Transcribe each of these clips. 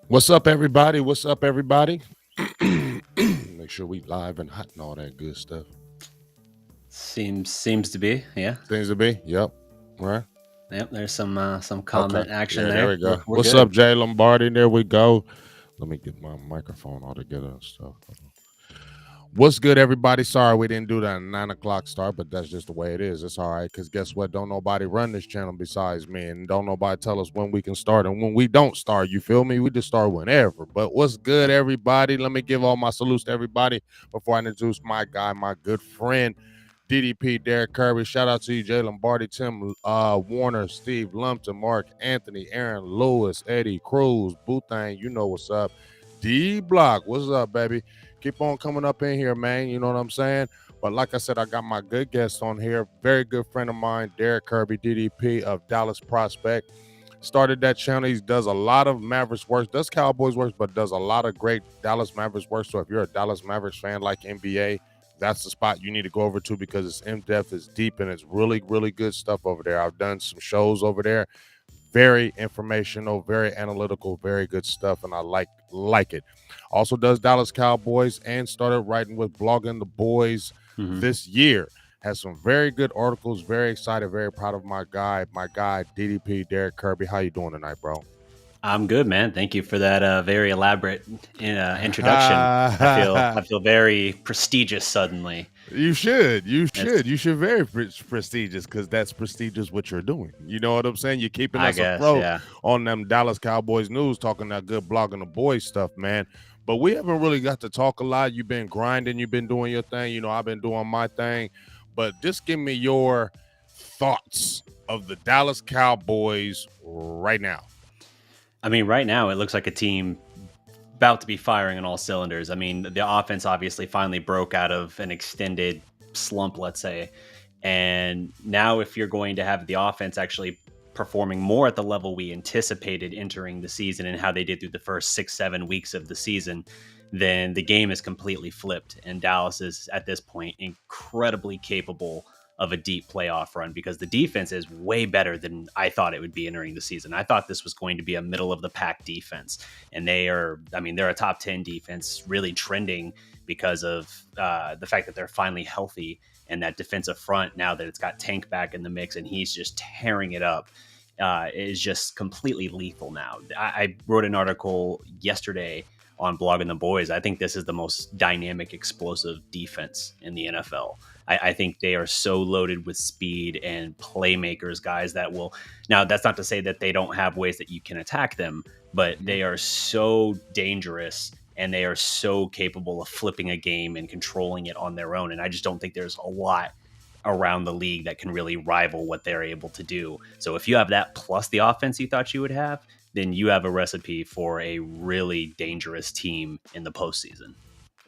What's up, everybody? What's up, everybody? Make sure we live and hot and all that good stuff. Seems to be, yeah. Seems to be, yep. Right. Yep, there's some comment action yeah, there. There we go. We're What's good. up, Jay Lombardi? There we go. Let me get my microphone all together and stuff. What's good, everybody? Sorry we didn't do that 9 o'clock start, but that's just the way it is. It's all right, because guess what? Don't nobody run this channel besides me, and don't nobody tell us when we can start and when we don't start. You feel me? We just start whenever. But what's good, everybody? Let me give all my salutes to everybody before I introduce my guy, my good friend, DDP, Derek Kirby. Shout out to you, Jay Lombardi, Tim Warner, Steve Lumpton, Mark Anthony, Aaron Lewis, Eddie Cruz, Boothang. You know what's up. D Block, what's up, baby? Keep on coming up in here, man. You know what I'm saying? But like I said, I got my good guest on here. Very good friend of mine, Derek Kirby, DDP of Dallas Prospect. Started that channel. He does a lot of Mavericks work, does Cowboys work, but does a lot of great Dallas Mavericks work. So if you're a Dallas Mavericks fan like NBA, that's the spot you need to go over to, because it's in-depth, it's deep, and it's really, really good stuff over there. I've done some shows over there. Very informational, very analytical, very good stuff, and I like it. Also does Dallas Cowboys and started writing with Blogging the Boys this year. Has some very good articles. Very excited, very proud of my guy, DDP, Derek Kirby. How you doing tonight, bro? I'm good, man. Thank you for that very elaborate introduction. I feel very prestigious suddenly. You should very prestigious, because that's prestigious what you're doing. You know what I'm saying? You're keeping us afloat on them Dallas Cowboys news, talking that good Blogging the Boys stuff, man. But we haven't really got to talk a lot. You've been grinding, you've been doing your thing. You know, I've been doing my thing. But just give me your thoughts of the Dallas Cowboys right now. I mean, right now it looks like a team about to be firing on all cylinders. I mean, the offense obviously finally broke out of an extended slump, let's say. And now if you're going to have the offense actually performing more at the level we anticipated entering the season and how they did through the first 6-7 weeks of the season, then the game is completely flipped. And Dallas is at this point incredibly capable of a deep playoff run, because the defense is way better than I thought it would be entering the season. I thought this was going to be a middle of the pack defense, and they're a top 10 defense, really trending because of the fact that they're finally healthy, and that defensive front, now that it's got Tank back in the mix and he's just tearing it up, is just completely lethal now. I wrote an article yesterday on Blogging the Boys. I think this is the most dynamic, explosive defense in the NFL. I think they are so loaded with speed and playmakers, guys that will. Now, that's not to say that they don't have ways that you can attack them, but they are so dangerous and they are so capable of flipping a game and controlling it on their own. And I just don't think there's a lot around the league that can really rival what they're able to do. So if you have that plus the offense you thought you would have, then you have a recipe for a really dangerous team in the postseason.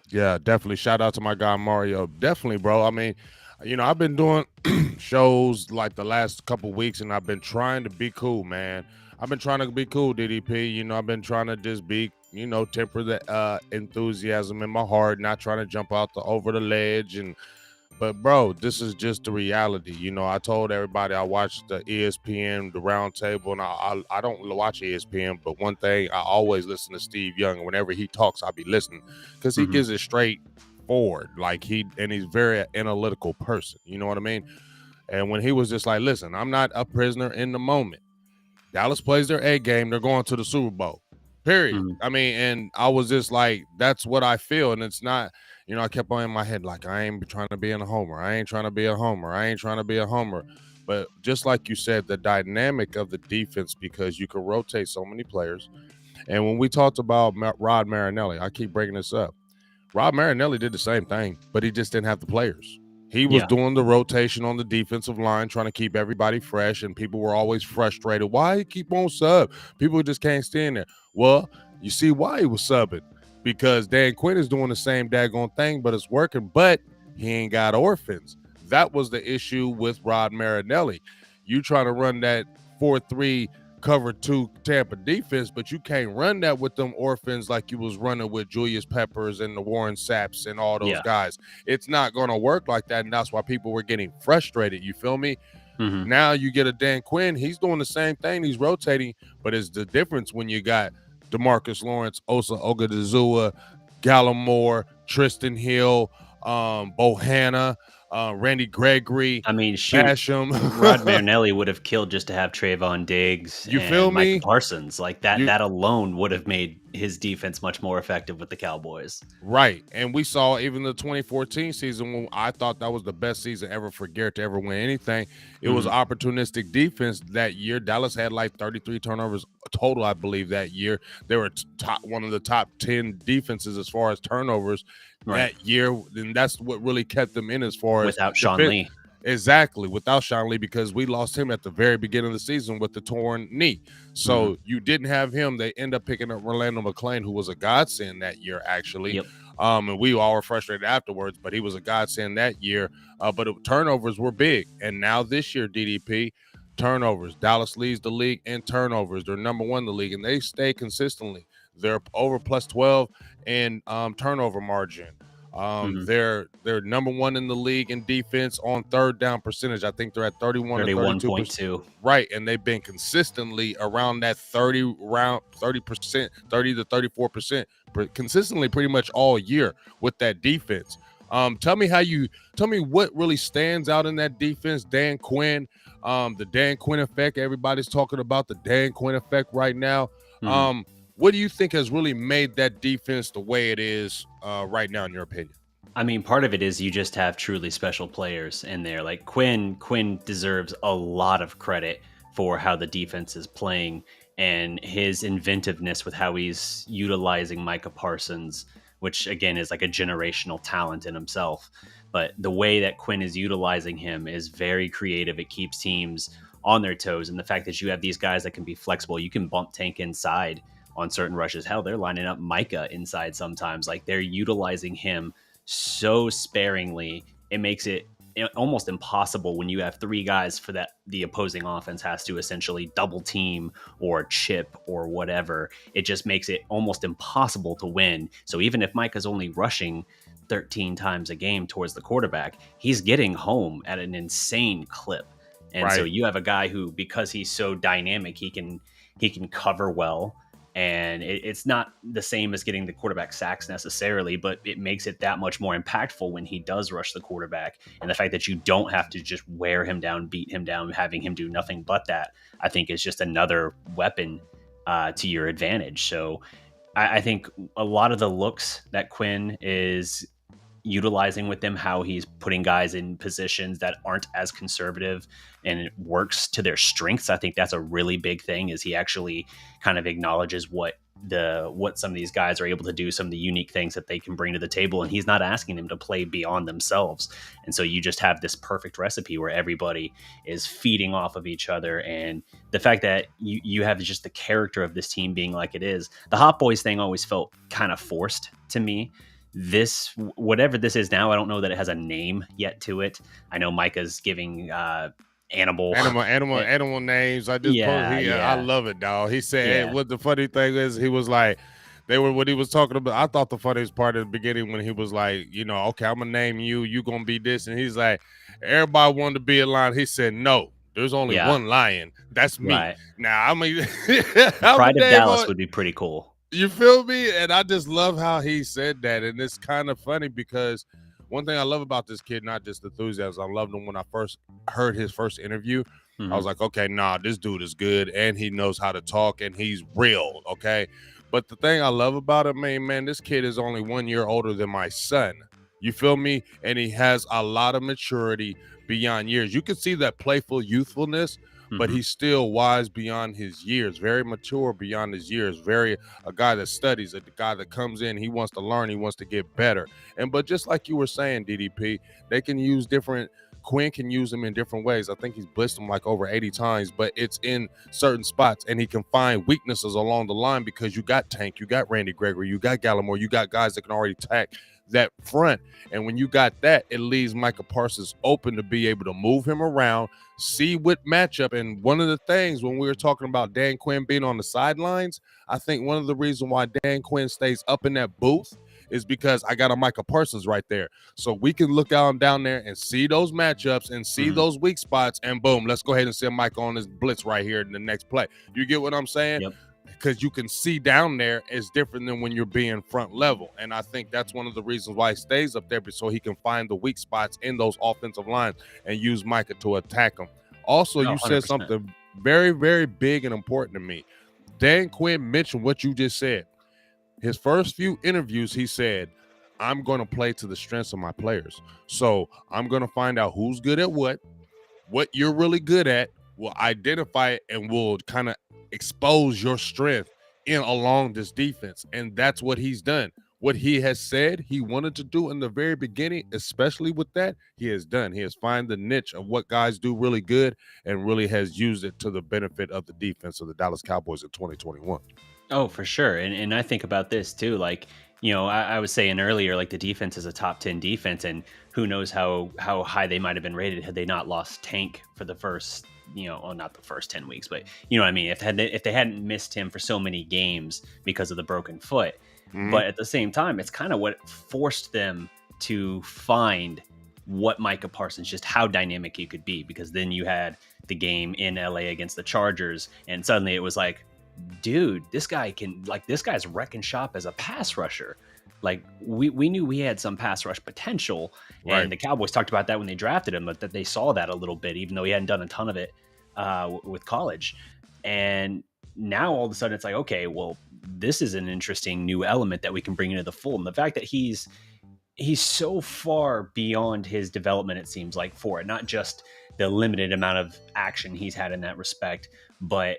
Yeah, definitely. Shout out to my guy Mario. Definitely, bro. I mean, you know, I've been doing shows like the last couple weeks, and I've been trying to be cool, man. I've been trying to be cool, DDP. You know, I've been trying to just be, you know, temper the enthusiasm in my heart, not trying to jump out over the ledge. But bro, this is just the reality. You know, I told everybody I watched the ESPN, the round table, and I don't watch ESPN, but one thing, I always listen to Steve Young, and whenever he talks, I'll be listening, because he gives it straight forward. Like he's very analytical person. You know what I mean? And when he was just like, listen, I'm not a prisoner in the moment. Dallas plays their A game. They're going to the Super Bowl. Period. I mean, and I was just like, that's what I feel. And it's not, you know, I kept on in my head, like, I ain't trying to be a homer. I ain't trying to be a homer. I ain't trying to be a homer. But just like you said, the dynamic of the defense, because you can rotate so many players. And when we talked about Rod Marinelli, I keep bringing this up. Rod Marinelli did the same thing, but he just didn't have the players. He was doing the rotation on the defensive line, trying to keep everybody fresh, and people were always frustrated. Why he keep on sub? People just can't stand there. Well, you see why he was subbing. because Dan Quinn is doing the same daggone thing, but it's working, but he ain't got orphans. That was the issue with Rod Marinelli. You trying to run that 4-3 cover 2 Tampa defense, but you can't run that with them orphans like you was running with Julius Peppers and the Warren Sapps and all those guys. It's not going to work like that, and that's why people were getting frustrated. You feel me? Mm-hmm. Now you get a Dan Quinn. He's doing the same thing. He's rotating, but it's the difference when you got DeMarcus Lawrence, Osa Ogadazua, Gallimore, Tristan Hill, Bohanna, Randy Gregory. I mean, shoot, Basham. Rod Marinelli would have killed just to have Trayvon Diggs You and feel me? Micah Parsons. Like that alone would have made his defense much more effective with the Cowboys. Right. And we saw even the 2014 season when I thought that was the best season ever for Garrett to ever win anything. It was opportunistic defense that year. Dallas had like 33 turnovers total, I believe, that year. They were one of the top 10 defenses as far as turnovers that year. And that's what really kept them in as far as without Sean Lee. Exactly, without Sean Lee, because we lost him at the very beginning of the season with the torn knee. So you didn't have him. They end up picking up Orlando McClain, who was a godsend that year, actually. And we all were frustrated afterwards, but he was a godsend that year. But turnovers were big. And now this year, DDP, turnovers. Dallas leads the league in turnovers. They're number one in the league, and they stay consistently. They're over plus 12 in turnover margin. They're number one in the league in defense on third down percentage. I think they're at 31.2%. Right, and they've been consistently around that 30% to 34%, consistently pretty much all year with that defense. Tell me what really stands out in that defense. Dan Quinn, the Dan Quinn effect. Everybody's talking about the Dan Quinn effect right now. What do you think has really made that defense the way it is right now, in your opinion? I mean, part of it is you just have truly special players in there. Like Quinn deserves a lot of credit for how the defense is playing and his inventiveness with how he's utilizing Micah Parsons, which again is like a generational talent in himself. But the way that Quinn is utilizing him is very creative. It keeps teams on their toes. And the fact that you have these guys that can be flexible, you can bump Tank inside on certain rushes. Hell, they're lining up Micah inside sometimes. Like they're utilizing him so sparingly, it makes it almost impossible when you have three guys for that the opposing offense has to essentially double team or chip or whatever. It just makes it almost impossible to win. So even if Micah's only rushing 13 times a game towards the quarterback, he's getting home at an insane clip. And so you have a guy who, because he's so dynamic, he can cover well. And it's not the same as getting the quarterback sacks necessarily, but it makes it that much more impactful when he does rush the quarterback. And the fact that you don't have to just wear him down, beat him down, having him do nothing but that, I think is just another weapon to your advantage. So I think a lot of the looks that Quinn is utilizing with them, how he's putting guys in positions that aren't as conservative and it works to their strengths. I think that's a really big thing, is he actually kind of acknowledges what some of these guys are able to do, some of the unique things that they can bring to the table. And he's not asking them to play beyond themselves. And so you just have this perfect recipe where everybody is feeding off of each other. And the fact that you have just the character of this team being like it is. The Hot Boys thing always felt kind of forced to me. This, whatever this is now, I don't know that it has a name yet to it. I know Micah's giving animal names. I love it, dog. He said, what the funny thing is, he was like, what he was talking about. I thought the funniest part at the beginning when he was like, okay, I'm gonna name you gonna be this, and he's like, everybody wanted to be a lion. He said, no, there's only one lion. That's me. Right. Now I'm a Pride of Dallas would be pretty cool. You feel me? And I just love how he said that. And it's kind of funny because one thing I love about this kid, not just enthusiasm, I loved him when I first heard his first interview. I was like, okay, this dude is good and he knows how to talk and he's real, okay? But the thing I love about him, man, this kid is only 1 year older than my son. You feel me? And he has a lot of maturity beyond years. You can see that playful youthfulness, but he's still wise beyond his years, very mature beyond his years, a guy that studies, a guy that comes in, he wants to learn, he wants to get better. But just like you were saying, DDP, they can use different Quinn can use him in different ways. I think he's blitzed him like over 80 times, but it's in certain spots, and he can find weaknesses along the line because you got Tank, you got Randy Gregory, you got Gallimore, you got guys that can already attack that front. And when you got that, it leaves Micah Parsons open to be able to move him around, see what matchup. And one of the things when we were talking about Dan Quinn being on the sidelines, I think one of the reasons why Dan Quinn stays up in that booth is because I got a Micah Parsons right there. So we can look out down there and see those matchups and see those weak spots, and boom, let's go ahead and send Micah on his blitz right here in the next play. You get what I'm saying? Yep. Because you can see down there is different than when you're being front level. And I think that's one of the reasons why he stays up there, so he can find the weak spots in those offensive lines and use Micah to attack them. Also, you said something very, very big and important to me. Dan Quinn mentioned what you just said. His first few interviews, he said, I'm going to play to the strengths of my players. So I'm going to find out who's good at what you're really good at, will identify it, and will kind of expose your strength in along this defense. And that's what he's done. What he has said he wanted to do in the very beginning, especially with that, he has done. He has found the niche of what guys do really good and really has used it to the benefit of the defense of the Dallas Cowboys in 2021. Oh, for sure. And I think about this too. Like, I was saying earlier, like the defense is a top 10 defense, and who knows how high they might have been rated had they not lost Tank for the first, well, not the first 10 weeks, but you know what I mean? If they hadn't missed him for so many games because of the broken foot. But at the same time, it's kind of what forced them to find what Micah Parsons, just how dynamic he could be, because then you had the game in LA against the Chargers, and suddenly it was like, dude, this guy's wrecking shop as a pass rusher. Like we knew we had some pass rush potential, and the Cowboys talked about that when they drafted him, but that they saw that a little bit, even though he hadn't done a ton of it with college. And now all of a sudden it's like, okay, well, this is an interesting new element that we can bring into the fold. And the fact that he's so far beyond his development, it seems like, for it, not just the limited amount of action he's had in that respect, but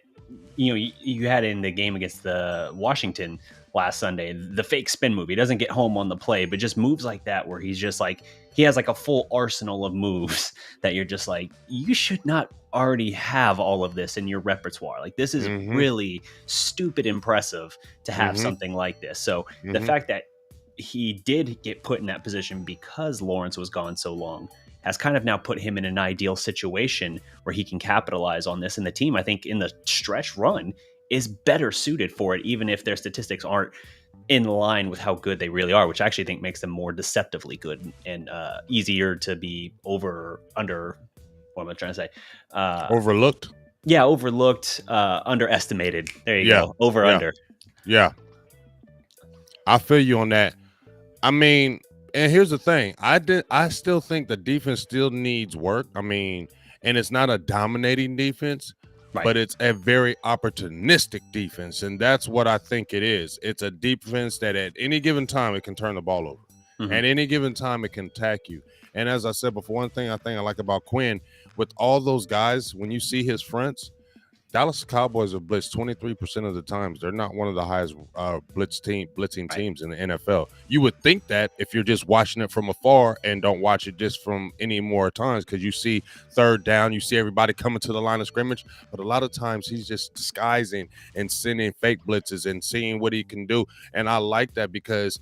you had in the game against the Washington last Sunday, the fake spin move. He doesn't get home on the play, but just moves like that, where he's just like, he has like a full arsenal of moves that you're just like, you should not already have all of this in your repertoire. Like, this is really stupid impressive to have something like this. So the fact that he did get put in that position because Lawrence was gone so long has kind of now put him in an ideal situation where he can capitalize on this. And the team, I think, in the stretch run is better suited for it, even if their statistics aren't in line with how good they really are, which I actually think makes them more deceptively good and easier to be underestimated. Yeah, overlooked, underestimated. There you go. Under. Yeah. I feel you on that. I mean, and here's the thing. I still think the defense still needs work. I mean, and it's not a dominating defense, but it's a very opportunistic defense. And that's what I think it is. It's a defense that at any given time, it can turn the ball over. At any given time, it can attack you. And as I said before, one thing I like about Quinn, with all those guys, when you see his fronts, Dallas Cowboys are blitzed 23% of the times. They're not one of the highest blitzing teams in the NFL. You would think that if you're just watching it from afar and don't watch it just from any more times, because you see third down, you see everybody coming to the line of scrimmage. But a lot of times he's just disguising and sending fake blitzes and seeing what he can do. And I like that, because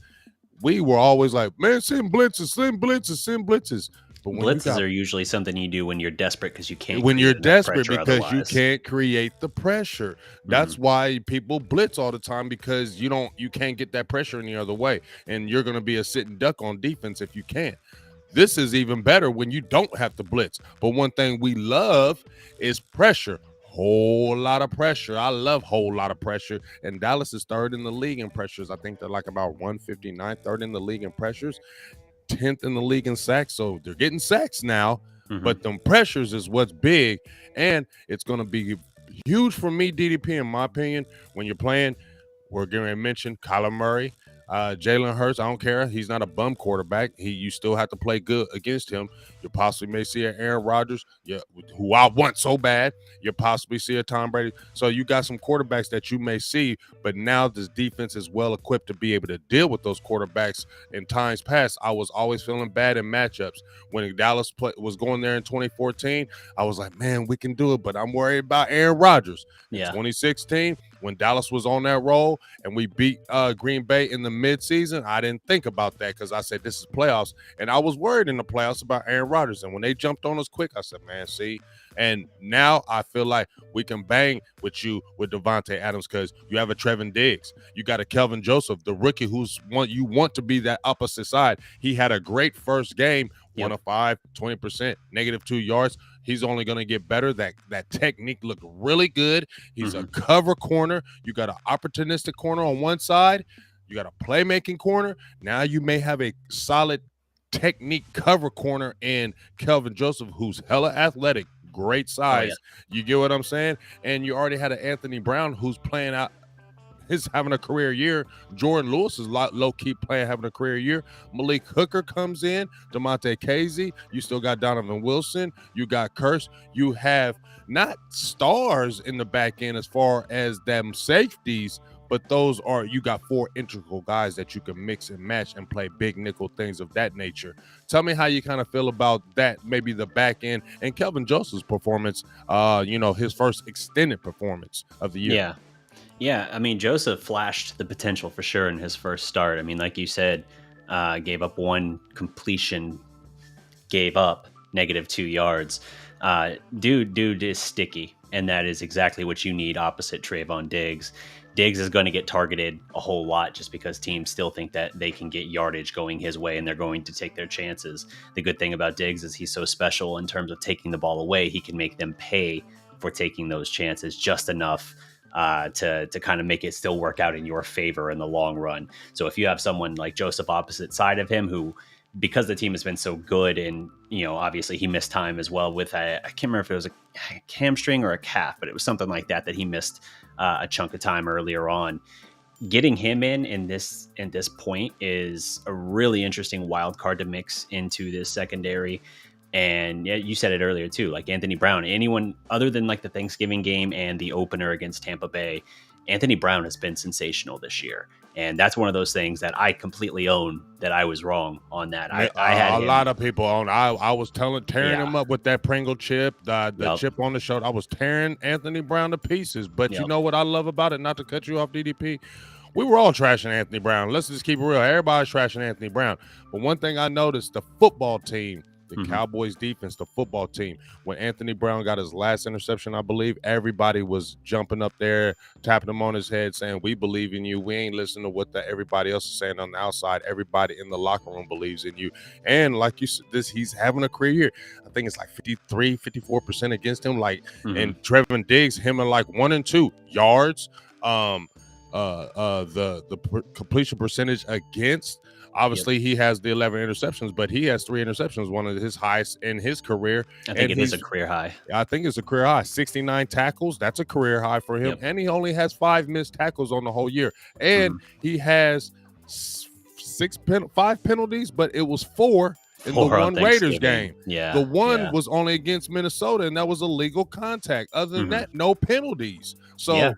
we were always like, man, send blitzes. But blitzes are usually something you do when you're desperate because you can't. When you're desperate because you can't create the pressure. That's why people blitz all the time, because you can't get that pressure any other way, and you're going to be a sitting duck on defense if you can't. This is even better when you don't have to blitz. But one thing we love is pressure. Whole lot of pressure. I love whole lot of pressure. And Dallas is third in the league in pressures. I think they're like about 159, third in the league in pressures. 10th in the league in sacks, so they're getting sacks now, but them pressures is what's big, and it's going to be huge for me, DDP, in my opinion, when you're playing. We're going to mention Kyler Murray. Jalen Hurts, I don't care. He's not a bum quarterback. You still have to play good against him. You possibly may see an Aaron Rodgers, who I want so bad. You possibly see a Tom Brady. So you got some quarterbacks that you may see, but now this defense is well equipped to be able to deal with those quarterbacks. In times past, I was always feeling bad in matchups. When Dallas was going there in 2014, I was like, man, we can do it, but I'm worried about Aaron Rodgers. In 2016, when Dallas was on that roll and we beat Green Bay in the midseason, I didn't think about that because I said this is playoffs, and I was worried in the playoffs about Aaron Rodgers. And when they jumped on us quick, I said, man, see. And now I feel like we can bang with you with Devontae Adams because you have a Trevin Diggs. You got a Kelvin Joseph, the rookie you want to be that opposite side. He had a great first game, 1 of 5, 20%, -2 yards. He's only going to get better. That technique looked really good. He's a cover corner. You got an opportunistic corner on one side. You got a playmaking corner. Now you may have a solid technique cover corner in Kelvin Joseph, who's hella athletic, great size. You get what I'm saying? And you already had an Anthony Brown who's playing out. He's having a career year. Jordan Lewis is low-key having a career year. Malik Hooker comes in. DeMonte Casey. You still got Donovan Wilson. You got Curse. You have not stars in the back end as far as them safeties, but you got 4 integral guys that you can mix and match and play big nickel, things of that nature. Tell me how you kind of feel about that, maybe the back end and Kelvin Joseph's performance, his first extended performance of the year. Yeah, I mean, Joseph flashed the potential for sure in his first start. I mean, like you said, gave up 1 completion, gave up -2 yards. Dude is sticky, and that is exactly what you need opposite Trayvon Diggs. Diggs is going to get targeted a whole lot just because teams still think that they can get yardage going his way, and they're going to take their chances. The good thing about Diggs is he's so special in terms of taking the ball away. He can make them pay for taking those chances just enough to kind of make it still work out in your favor in the long run. So if you have someone like Joseph opposite side of him, who, because the team has been so good, and obviously he missed time as well with I can't remember if it was a hamstring or a calf, but it was something like that he missed a chunk of time earlier on. Getting him in this point is a really interesting wild card to mix into this secondary. And yeah, you said it earlier too, like Anthony Brown, anyone other than like the Thanksgiving game and the opener against Tampa Bay, Anthony Brown has been sensational this year. And that's one of those things that I completely own that I was wrong on that. I had a lot of people own. I was tearing him up with that Pringle chip, the chip on the shoulder. I was tearing Anthony Brown to pieces. But you know what I love about it? Not to cut you off, DDP. We were all trashing Anthony Brown. Let's just keep it real. Everybody's trashing Anthony Brown. But one thing I noticed, the football team, the Cowboys defense, the football team, when Anthony Brown got his last interception, I believe, everybody was jumping up there, tapping him on his head, saying, we believe in you. We ain't listening to what everybody else is saying on the outside. Everybody in the locker room believes in you. And like you said, he's having a career year. I think it's like 53, 54% against him. And Trevin Diggs, him in like 1 and 2 yards. The completion percentage against. Obviously, he has the 11 interceptions, but he has 3 interceptions, one of his highest in his career. I think it is a career high. I think it's a career high. 69 tackles, that's a career high for him. And he only has 5 missed tackles on the whole year. And he has 5 penalties, but it was 4 in the one Raiders game. Yeah. The one was only against Minnesota, and that was a legal contact. Other than that, no penalties. So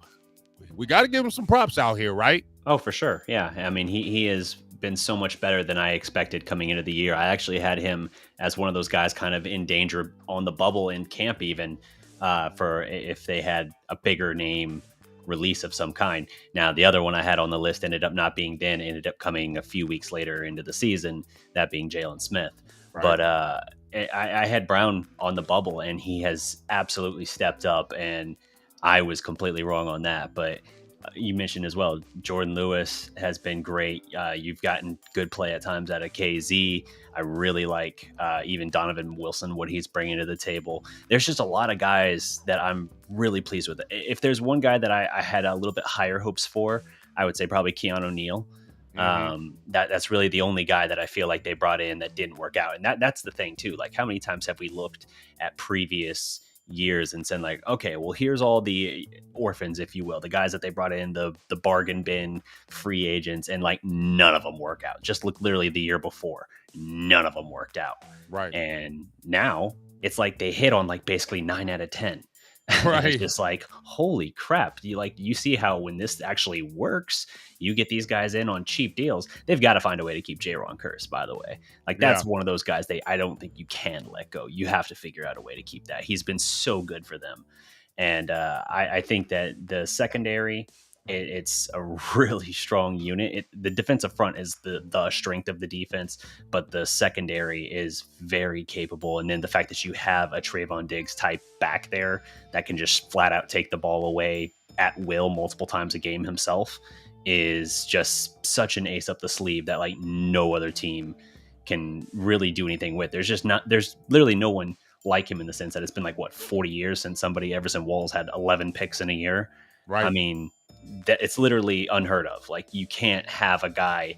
we got to give him some props out here, right? Oh, for sure. Yeah. I mean, he is been so much better than I expected coming into the year. I actually had him as one of those guys kind of in danger on the bubble in camp, even for if they had a bigger name release of some kind. Now, the other one I had on the list ended up not being then, ended up coming a few weeks later into the season, that being Jalen Smith. Right. But I had Brown on the bubble, and he has absolutely stepped up, and I was completely wrong on that. But you mentioned as well, Jordan Lewis has been great. You've gotten good play at times out of KZ. I really like even Donovan Wilson, what he's bringing to the table. There's just a lot of guys that I'm really pleased with. If there's one guy that I had a little bit higher hopes for, I would say probably Keanu Neal. That's really the only guy that I feel like they brought in that didn't work out. And that's the thing too. Like, how many times have we looked at previous years and said like, okay, well, here's all the orphans, if you will, the guys that they brought in, the bargain bin free agents, and like none of them work out. Just look literally the year before, none of them worked out. Right. And now it's like they hit on like basically 9 out of 10. And it's Right. just like, holy crap. You see how when this actually works, you get these guys in on cheap deals. They've got to find a way to keep J-Ron Curse, by the way. Like Yeah. that's one of those guys I don't think you can let go. You have to figure out a way to keep that. He's been so good for them. And I think that the secondary, it's a really strong unit. The defensive front is the strength of the defense, but the secondary is very capable. And then the fact that you have a Trayvon Diggs type back there that can just flat out take the ball away at will multiple times a game himself is just such an ace up the sleeve that like no other team can really do anything with. There's literally no one like him in the sense that it's been like 40 years since Everson Walls had 11 picks in a year. Right. I mean, that it's literally unheard of. Like you can't have a guy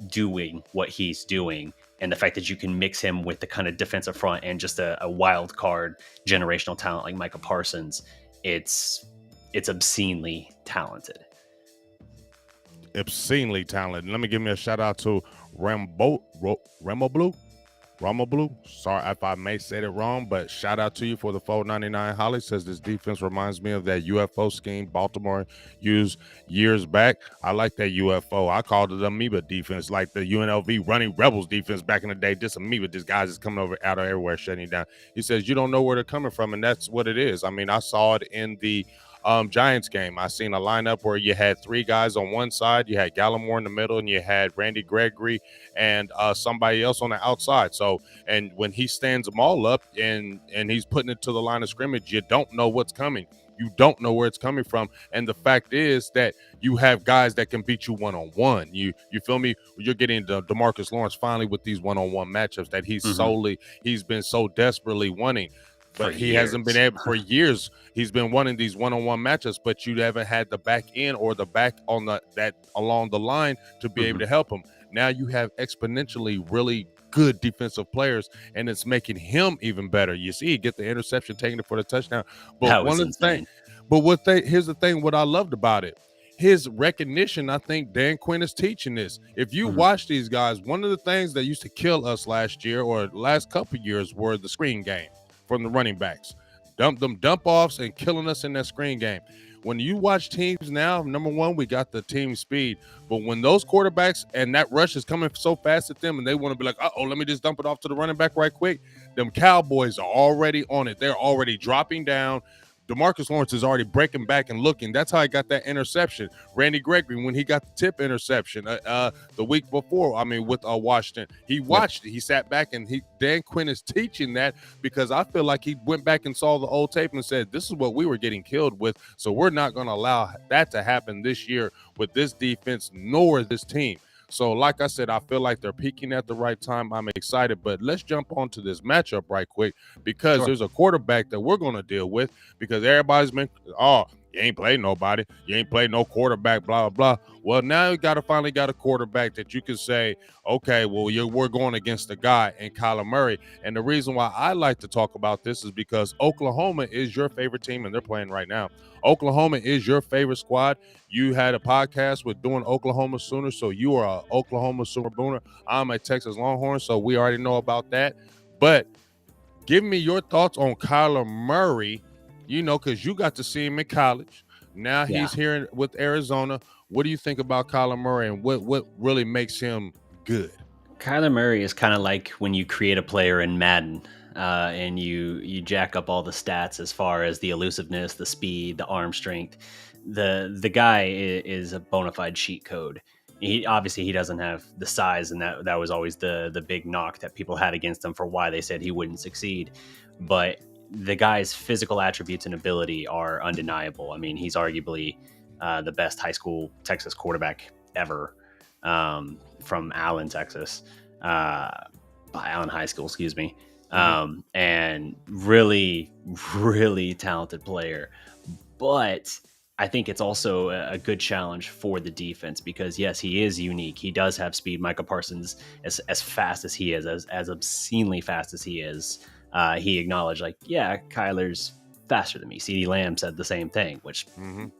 doing what he's doing, and the fact that you can mix him with the kind of defensive front and just a wild card generational talent like Micah Parsons, it's obscenely talented. Obscenely talented. Let me give me a shout out to Ramo Blue. Sorry if I may say it wrong, but shout out to you for the 499. Holly says this defense reminds me of that UFO scheme Baltimore used years back. I like that UFO. I called it amoeba defense, like the UNLV running Rebels defense back in the day. Just amoeba, just guys is coming over out of everywhere, shutting you down. He says you don't know where they're coming from, and that's what it is. I mean, I saw it in the Giants game. I seen a lineup where you had three guys on one side, you had Gallimore in the middle, and you had Randy Gregory and somebody else on the outside. So, and when he stands them all up and he's putting it to the line of scrimmage, you don't know what's coming. You don't know where it's coming from. And the fact is that you have guys that can beat you one-on-one. You feel me? You're getting DeMarcus Lawrence finally with these one-on-one matchups that he's been so desperately wanting. But he hasn't been able for years. He's been wanting these one-on-one matchups, but you haven't had the back end or the back on that along the line to be able to help him. Now you have exponentially really good defensive players, and it's making him even better. You see, he get the interception, taking it for the touchdown. But that was insane. Here's the thing. What I loved about it, his recognition. I think Dan Quinn is teaching this. If you watch these guys, one of the things that used to kill us last year or last couple of years were the screen game from the running backs. Dump offs and killing us in that screen game. When you watch teams now, number one, we got the team speed. But when those quarterbacks and that rush is coming so fast at them and they want to be like, let me just dump it off to the running back right quick, them Cowboys are already on it. They're already dropping down. DeMarcus Lawrence is already breaking back and looking. That's how he got that interception. Randy Gregory, when he got the tip interception the week before, with Washington, he watched it. He sat back, and Dan Quinn is teaching that because I feel like he went back and saw the old tape and said, this is what we were getting killed with, so we're not going to allow that to happen this year with this defense nor this team. So, like I said, I feel like they're peaking at the right time. I'm excited, but let's jump onto this matchup right quick because there's a quarterback that we're going to deal with because everybody's been, you ain't played nobody. You ain't played no quarterback, blah, blah, blah. Well, now you finally got a quarterback that you can say, okay, well, we're going against the guy in Kyler Murray. And the reason why I like to talk about this is because Oklahoma is your favorite team, and they're playing right now. Oklahoma is your favorite squad. You had a podcast with doing Oklahoma Sooners, so you are an Oklahoma Sooner Booner. I'm a Texas Longhorn, so we already know about that. But give me your thoughts on Kyler Murray, because you got to see him in college. Now he's here with Arizona. What do you think about Kyler Murray, and what really makes him good? Kyler Murray is kind of like when you create a player in Madden. And you jack up all the stats as far as the elusiveness, the speed, the arm strength. The guy is a bona fide cheat code. He doesn't have the size, and that was always the big knock that people had against him for why they said he wouldn't succeed. But the guy's physical attributes and ability are undeniable. I mean, he's arguably the best high school Texas quarterback ever from Allen, Texas. Allen High School, excuse me. And really, really talented player. But I think it's also a good challenge for the defense because, yes, he is unique. He does have speed. Micah Parsons, as fast as he is, as obscenely fast as he is, he acknowledged, Kyler's faster than me. CeeDee Lamb said the same thing, which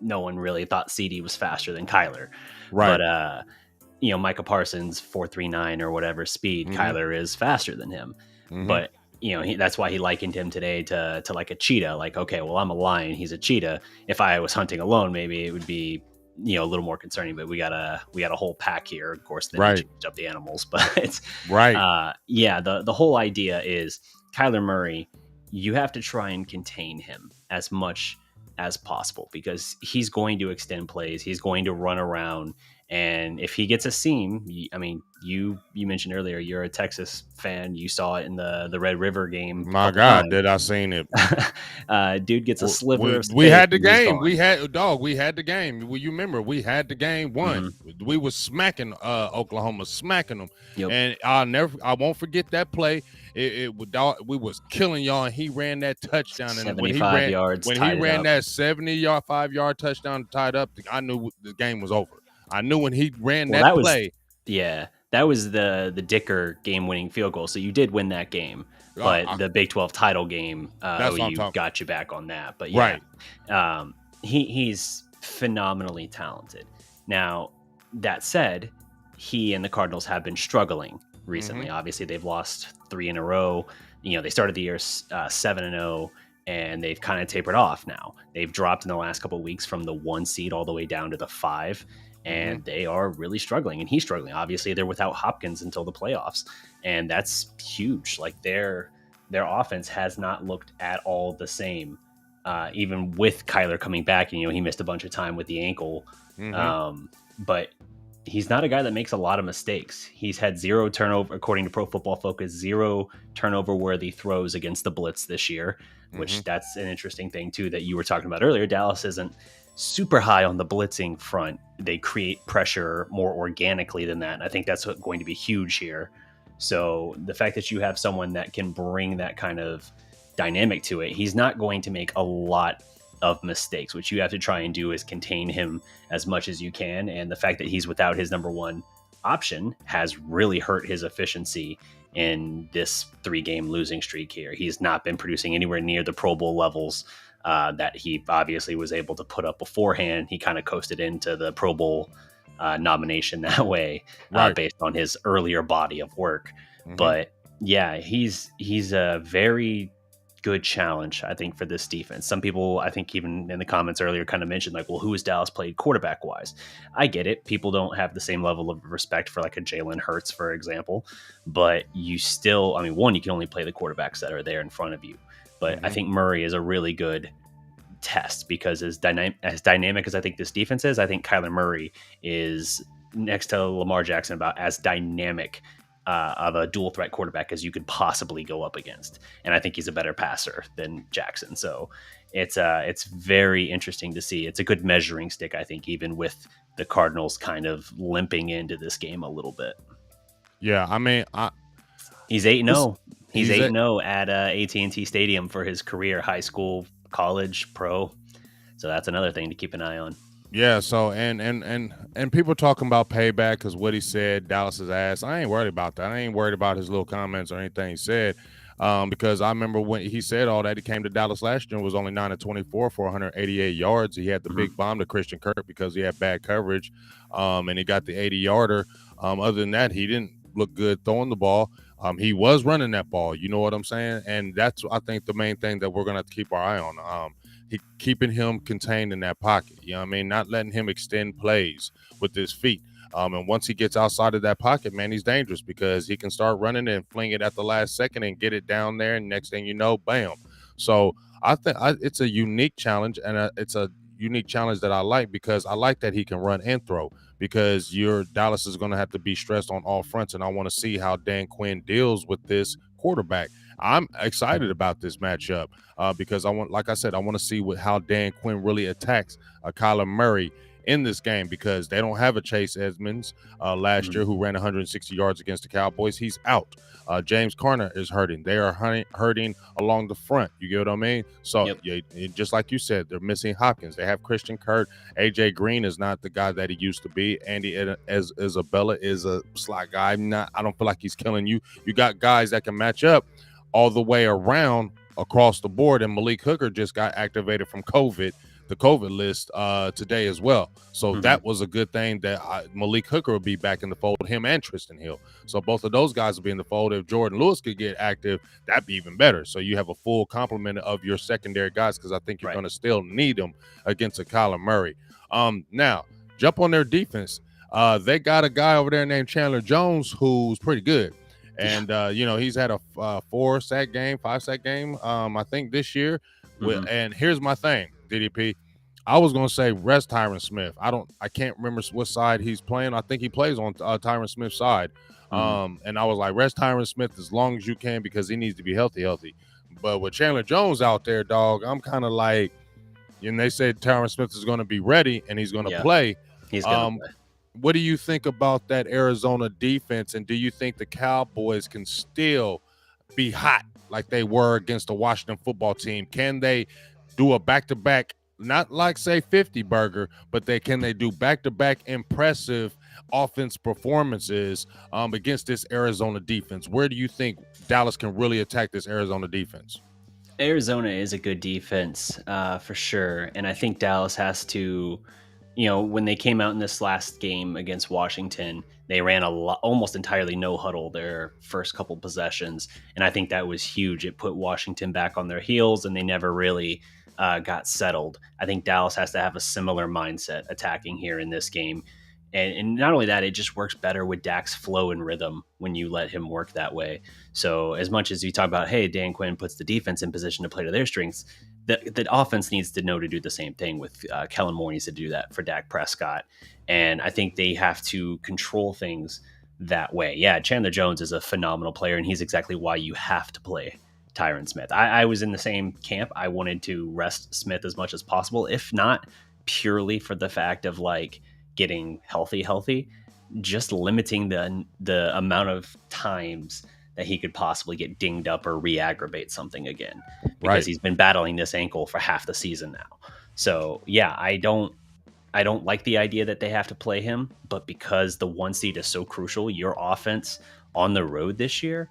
no one really thought CeeDee was faster than Kyler. Right. But, Micah Parsons, 4.39 or whatever speed, Kyler is faster than him. But, that's why he likened him today to like a cheetah. Like, okay, well, I'm a lion. He's a cheetah. If I was hunting alone, maybe it would be, a little more concerning, but we got a whole pack here. Of course, then you change up the animals, but it's the whole idea is Kyler Murray, you have to try and contain him as much as possible because he's going to extend plays. He's going to run around. And if he gets a seam, you mentioned earlier, you're a Texas fan. You saw it in the Red River game. My God, did I seen it? Dude gets a sliver of space. We had the game. We had the game. Well, you remember we had the game won. We was smacking Oklahoma, smacking them. Yep. And I won't forget that play. We was killing y'all, and he ran that touchdown. And 75 yards. When he ran that 5-yard touchdown tied up, I knew the game was over. I knew when he ran that play. That was the Dicker game-winning field goal. So you did win that game, but the Big 12 title game, OU got you back on that. But he's phenomenally talented. Now, that said, he and the Cardinals have been struggling recently. Obviously, they've lost 3 in a row. They started the year 7-0. And they've kind of tapered off now. They've dropped in the last couple of weeks from the 1 seed all the way down to the 5. And they are really struggling, and he's struggling. Obviously, they're without Hopkins until the playoffs, and that's huge. Like their offense has not looked at all the same, even with Kyler coming back. And he missed a bunch of time with the ankle, but he's not a guy that makes a lot of mistakes. He's had 0 turnover, according to Pro Football Focus, 0 turnover-worthy throws against the blitz this year, which that's an interesting thing too that you were talking about earlier. Dallas isn't super high on the blitzing front. They create pressure more organically than that. And I think that's going to be huge here. So the fact that you have someone that can bring that kind of dynamic to it, he's not going to make a lot of mistakes. What you have to try and do is contain him as much as you can. And the fact that he's without his number 1 option has really hurt his efficiency in this 3-game losing streak here. He's not been producing anywhere near the Pro Bowl levels that he obviously was able to put up beforehand. He kind of coasted into the Pro Bowl nomination that way, based on his earlier body of work. But yeah, he's a very good challenge, I think, for this defense. Some people, I think, even in the comments earlier, kind of mentioned like, well, who has Dallas played quarterback wise? I get it. People don't have the same level of respect for like a Jalen Hurts, for example, but you still, one, you can only play the quarterbacks that are there in front of you. But I think Murray is a really good test because as dynamic as I think this defense is, I think Kyler Murray is next to Lamar Jackson about as dynamic of a dual threat quarterback as you could possibly go up against. And I think he's a better passer than Jackson. So it's very interesting to see. It's a good measuring stick, I think, even with the Cardinals kind of limping into this game a little bit. Yeah, he's 8-0. He's 8-0 at AT&T Stadium for his career, high school, college, pro. So that's another thing to keep an eye on. Yeah, so and people talking about payback because what he said, Dallas's ass. I ain't worried about that. I ain't worried about his little comments or anything he said, because I remember when he said all that, he came to Dallas last year and was only 9-24 for 188 yards. He had the big bomb to Christian Kirk because he had bad coverage, and he got the 80-yarder. Other than that, he didn't look good throwing the ball. He was running that ball, you know what I'm saying? And that's, I think, the main thing that we're going to have to keep our eye on. Keeping him contained in that pocket, you know what I mean? Not letting him extend plays with his feet. And once he gets outside of that pocket, man, he's dangerous because he can start running and fling it at the last second and get it down there. And next thing you know, bam. So I think it's a unique challenge, and it's a unique challenge that I like because I like that he can run and throw, because Dallas is going to have to be stressed on all fronts, and I want to see how Dan Quinn deals with this quarterback. I'm excited about this matchup because I want to see how Dan Quinn really attacks Kyler Murray in this game, because they don't have a Chase Edmonds last year who ran 160 yards against the Cowboys. He's out. James Conner is hurting. They are hurting along the front. You get what I mean? So just like you said, they're missing Hopkins. They have Christian Kirk. AJ Green is not the guy that he used to be. Andy Isabella is a slot guy. I don't feel like he's killing you. You got guys that can match up all the way around across the board. And Malik Hooker just got activated from the COVID list today as well. So Mhm. that was a good thing that Malik Hooker will be back in the fold, him and Tristan Hill. So both of those guys will be in the fold. If Jordan Lewis could get active, that'd be even better. So you have a full complement of your secondary guys, because I think you're Right. going to still need them against a Kyler Murray. Now, jump on their defense. They got a guy over there named Chandler Jones who's pretty good. And, he's had a 4-sack game, 5-sack game, I think this year. Mhm. And here's my thing, DDP. I was gonna say rest Tyron Smith. I can't remember what side he's playing. I think he plays on Tyron Smith's side. Mhm. And I was like, rest Tyron Smith as long as you can, because he needs to be healthy. But with Chandler Jones out there, dog, I'm kind of like, and they said Tyron Smith is going to be ready and he's going to Yeah, play. he's gonna play. What do you think about that Arizona defense? And do you think the Cowboys can still be hot like they were against the Washington football team? Can they do a back-to-back, not like say 50 burger, but can they do back-to-back impressive offense performances against this Arizona defense? Where do you think Dallas can really attack this Arizona defense? Arizona is a good defense, for sure, and I think Dallas has to, when they came out in this last game against Washington, they ran almost entirely no huddle their first couple possessions, and I think that was huge. It put Washington back on their heels, and they never really got settled. I think Dallas has to have a similar mindset attacking here in this game. And not only that, it just works better with Dak's flow and rhythm when you let him work that way. So as much as you talk about, hey, Dan Quinn puts the defense in position to play to their strengths, the offense needs to know to do the same thing with Kellen Moore needs to do that for Dak Prescott. And I think they have to control things that way. Yeah, Chandler Jones is a phenomenal player, and he's exactly why you have to play Tyron Smith. I was in the same camp. I wanted to rest Smith as much as possible, if not purely for the fact of like getting healthy, just limiting the amount of times that he could possibly get dinged up or re-aggravate something again, because Right. he's been battling this ankle for half the season now. So yeah, I don't like the idea that they have to play him, but because the 1 seed is so crucial, your offense on the road this year,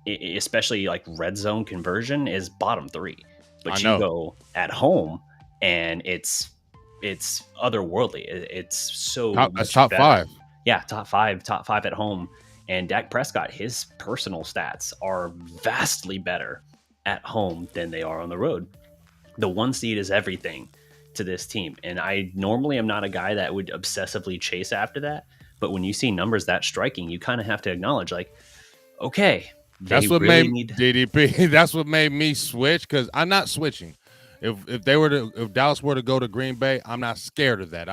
especially like red zone conversion, is bottom 3. But I you know. go at home and it's otherworldly. It's so That's much top better. 5. Yeah, top five at home. And Dak Prescott, his personal stats are vastly better at home than they are on the road. The 1 seed is everything to this team. And I normally am not a guy that would obsessively chase after that. But when you see numbers that striking, you kind of have to acknowledge, like, okay, they That's what really made need. DDP. That's what made me switch, because I'm not switching. If Dallas were to go to Green Bay, I'm not scared of that.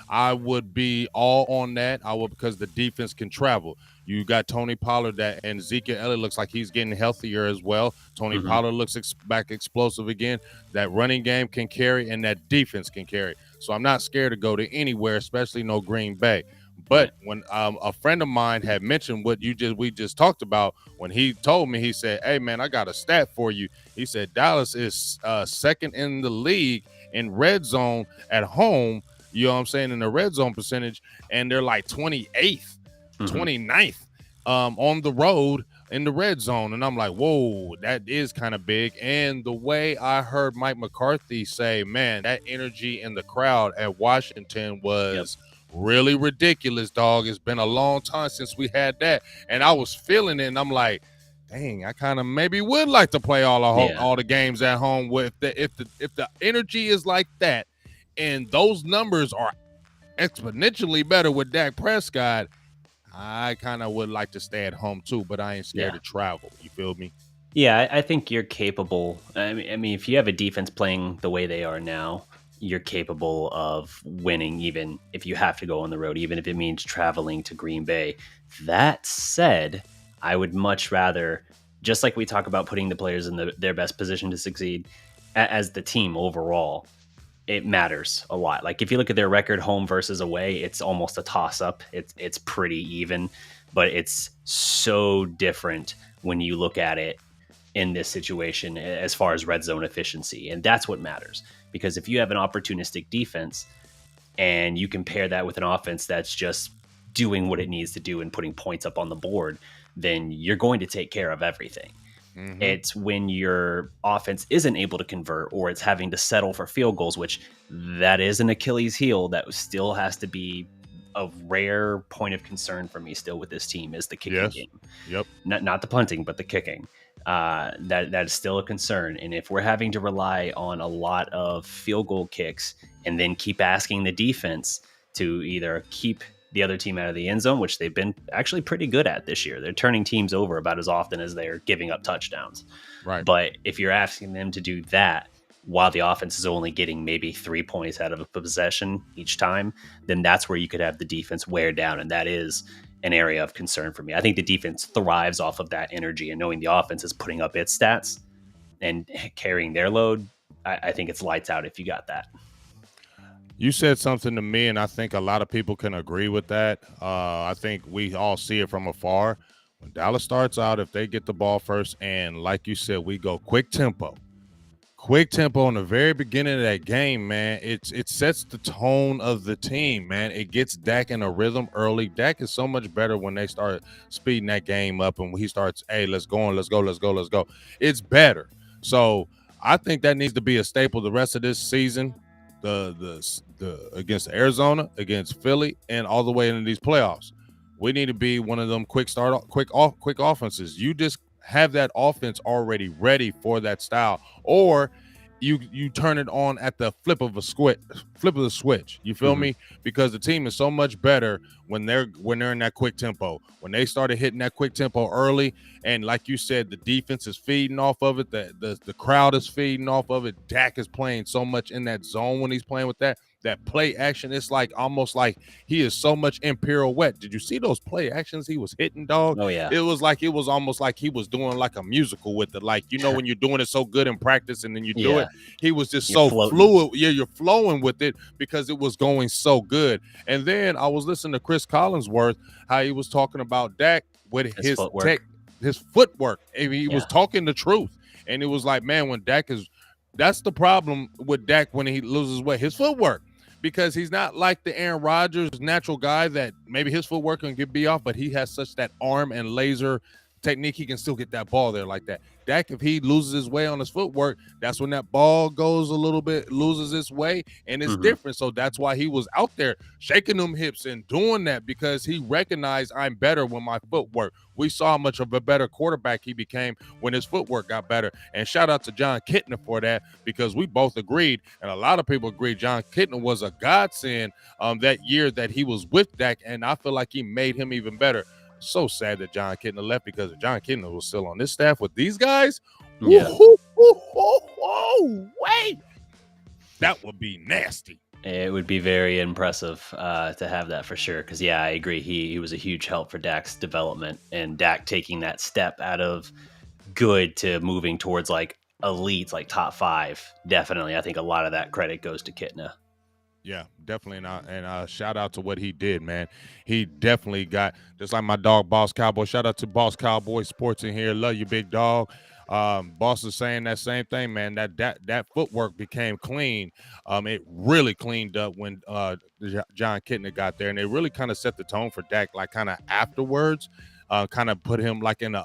I would be all on that. I would, because the defense can travel. You got Tony Pollard and Ezekiel Elliott looks like he's getting healthier as well. Tony Mhm. Pollard looks back explosive again. That running game can carry, and that defense can carry. So I'm not scared to go to anywhere, especially no Green Bay. Right. But when a friend of mine had mentioned what we just talked about, when he told me, he said, "Hey man, I got a stat for you." He said Dallas is second in the league in red zone at home. You know what I'm saying, in the red zone percentage, and they're like 28th, Mhm. 29th on the road in the red zone. And I'm like, whoa, that is kind of big. And the way I heard Mike McCarthy say, man, that energy in the crowd at Washington Yep. was really ridiculous, dog. It's been a long time since we had that. And I was feeling it, and I'm like, dang, I kind of maybe would like to play Yeah. all the games at home with if the energy is like that, and those numbers are exponentially better with Dak Prescott. I kind of would like to stay at home too, but I ain't scared Yeah. to travel. You feel me? Yeah, I think you're capable. I mean, if you have a defense playing the way they are now, you're capable of winning, even if you have to go on the road, even if it means traveling to Green Bay. That said, I would much rather, just like we talk about putting the players in their best position to succeed, as the team overall, it matters a lot. Like if you look at their record, home versus away, it's almost a toss up. It's pretty even, but it's so different when you look at it in this situation as far as red zone efficiency. And that's what matters, because if you have an opportunistic defense and you compare that with an offense that's just doing what it needs to do and putting points up on the board, then you're going to take care of everything. Mm-hmm. It's when your offense isn't able to convert or it's having to settle for field goals, which that is an Achilles heel that still has to be a rare point of concern for me still with this team is the kicking Yes. game. Yep. Not the punting, but the kicking. That is still a concern. And if we're having to rely on a lot of field goal kicks and then keep asking the defense to either keep the other team out of the end zone, which they've been actually pretty good at this year, they're turning teams over about as often as they're giving up touchdowns. Right. But if you're asking them to do that while the offense is only getting maybe 3 points out of a possession each time, then that's where you could have the defense wear down. And that is an area of concern for me. I think the defense thrives off of that energy and knowing the offense is putting up its stats and carrying their load. I think it's lights out if you got that. You said something to me, and I think a lot of people can agree with that. I think we all see it from afar. When Dallas starts out, if they get the ball first, and like you said, we go quick tempo in the very beginning of that game, man, it sets the tone of the team, man. It gets Dak in a rhythm early. Dak is so much better when they start speeding that game up, and when he starts, hey, let's go, let's go. It's better. So I think that needs to be a staple the rest of this season. The against Arizona, against Philly, and all the way into these playoffs. We need to be one of them quick offenses. You just have that offense already ready for that style, or you turn it on at the flip of the switch. You feel me? Because the team is so much better when they're in that quick tempo. When they started hitting that quick tempo early, and like you said, the defense is feeding off of it. The crowd is feeding off of it. Dak is playing so much in that zone when he's playing with that play action. It's like almost like he is so much in pirouette. Did you see those play actions he was hitting, dog? Oh yeah. It was almost like he was doing like a musical with it. Like, you know, when you're doing it so good in practice and then you do it, he was just so fluid. Yeah, you're flowing with it because it was going so good. And then I was listening to Chris Collinsworth, how he was talking about Dak with his footwork. He was talking the truth. And it was like, man, when that's the problem with Dak when he loses weight, his footwork. Because he's not like the Aaron Rodgers natural guy that maybe his footwork can be off, but he has such that arm and laser technique. He can still get that ball there like that. Dak, if he loses his way on his footwork, that's when that ball goes a little bit, loses its way, and it's different. So that's why he was out there shaking them hips and doing that, because he recognized I'm better with my footwork. We saw how much of a better quarterback he became when his footwork got better. And shout out to John Kitna for that, because we both agreed, and a lot of people agreed, John Kitna was a godsend that year that he was with Dak, and I feel like he made him even better. So sad that John Kitna left, because if John Kitna was still on this staff with these guys, wait, that would be nasty. It would be very impressive to have that for sure. Because, I agree. He was a huge help for Dak's development, and Dak taking that step out of good to moving towards like elite, like top 5. Definitely. I think a lot of that credit goes to Kitna. Yeah, definitely not. And shout out to what he did, man. He definitely got, just like my dog, Boss Cowboy. Shout out to Boss Cowboy Sports in here. Love you, big dog. Boss is saying that same thing, man. That footwork became clean. It really cleaned up when John Kitna got there, and it really kind of set the tone for Dak, like kind of afterwards. Kind of put him like in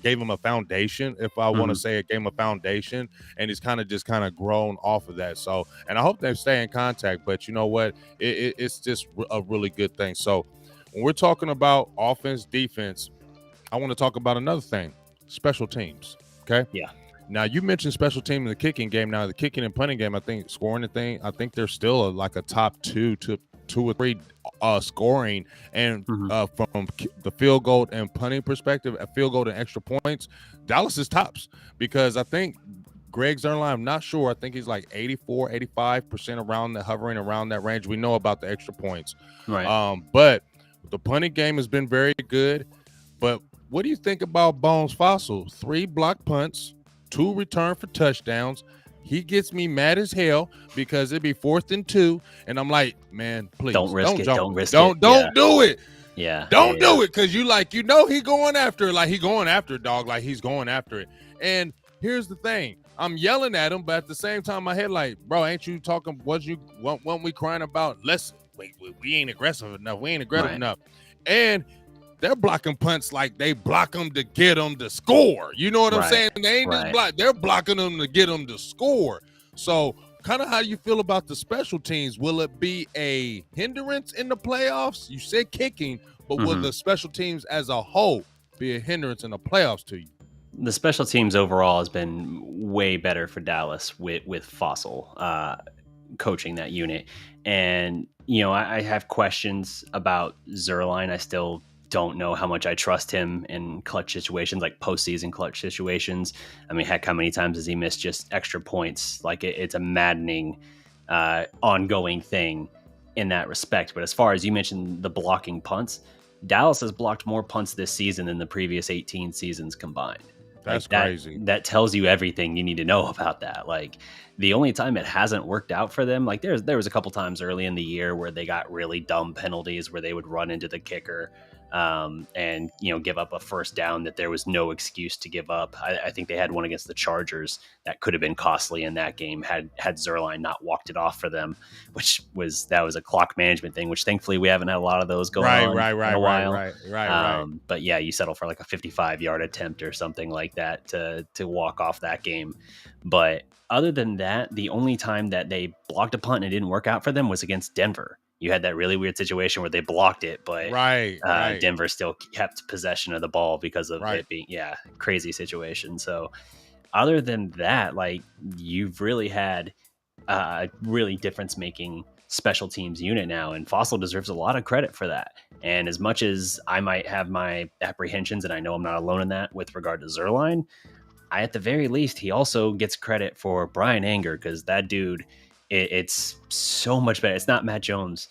gave him a foundation, if I want to say it, gave him a foundation, and he's kind of grown off of that. So, and I hope they stay in contact, but you know what? It's just a really good thing. So when we're talking about offense, defense, I want to talk about another thing, special teams. Okay. Yeah. Now, you mentioned special team in the kicking game. Now, the kicking and punting game, I think scoring the thing, I think they're still like a top 2 or 3 scoring, and from the field goal and punting perspective, a field goal and extra points, Dallas is tops, because I think Greg Zuerlein, I'm not sure, I think he's like 84-85% hovering around that range. We know about the extra points, right? But the punting game has been very good. But what do you think about Bones Fossil? 3 block punts, 2 return for touchdowns. He gets me mad as hell, because it'd be 4th and 2, and I'm like, man, please don't risk it. Don't do it. Yeah, don't do it, because he going after it, like he going after it, dog, like he's going after it. And here's the thing, I'm yelling at him, but at the same time, my head like, bro, ain't you talking? Weren't we crying about? We ain't aggressive enough. We ain't aggressive enough. And they're blocking punts like they block them to get them to score. You know what I'm saying? They ain't just block. They're blocking them to get them to score. So kind of how you feel about the special teams. Will it be a hindrance in the playoffs? You said kicking, but will the special teams as a whole be a hindrance in the playoffs to you? The special teams overall has been way better for Dallas with Fossil coaching that unit. And, you know, I have questions about Zerline. I still don't know how much I trust him in clutch situations, like postseason clutch situations. I mean, heck, how many times has he missed just extra points? Like it's a maddening ongoing thing in that respect. But as far as you mentioned, the blocking punts, Dallas has blocked more punts this season than the previous 18 seasons combined. That's crazy. That tells you everything you need to know about that. Like the only time it hasn't worked out for them, like there was a couple times early in the year where they got really dumb penalties where they would run into the kicker and, you know, give up a first down that there was no excuse to give up. I think they had one against the Chargers that could have been costly in that game had Zerline not walked it off for them, that was a clock management thing, which thankfully we haven't had a lot of those going on in a while. Right. But yeah, you settle for like a 55-yard attempt or something like that to walk off that game. But other than that, the only time that they blocked a punt and it didn't work out for them was against Denver. You had that really weird situation where they blocked it, but Denver still kept possession of the ball because of it being, crazy situation. So other than that, like you've really had a really difference-making special teams unit now, and Fossil deserves a lot of credit for that. And as much as I might have my apprehensions, and I know I'm not alone in that with regard to Zerline, at the very least, he also gets credit for Brian Anger, because that dude, it's so much better. It's not Matt Jones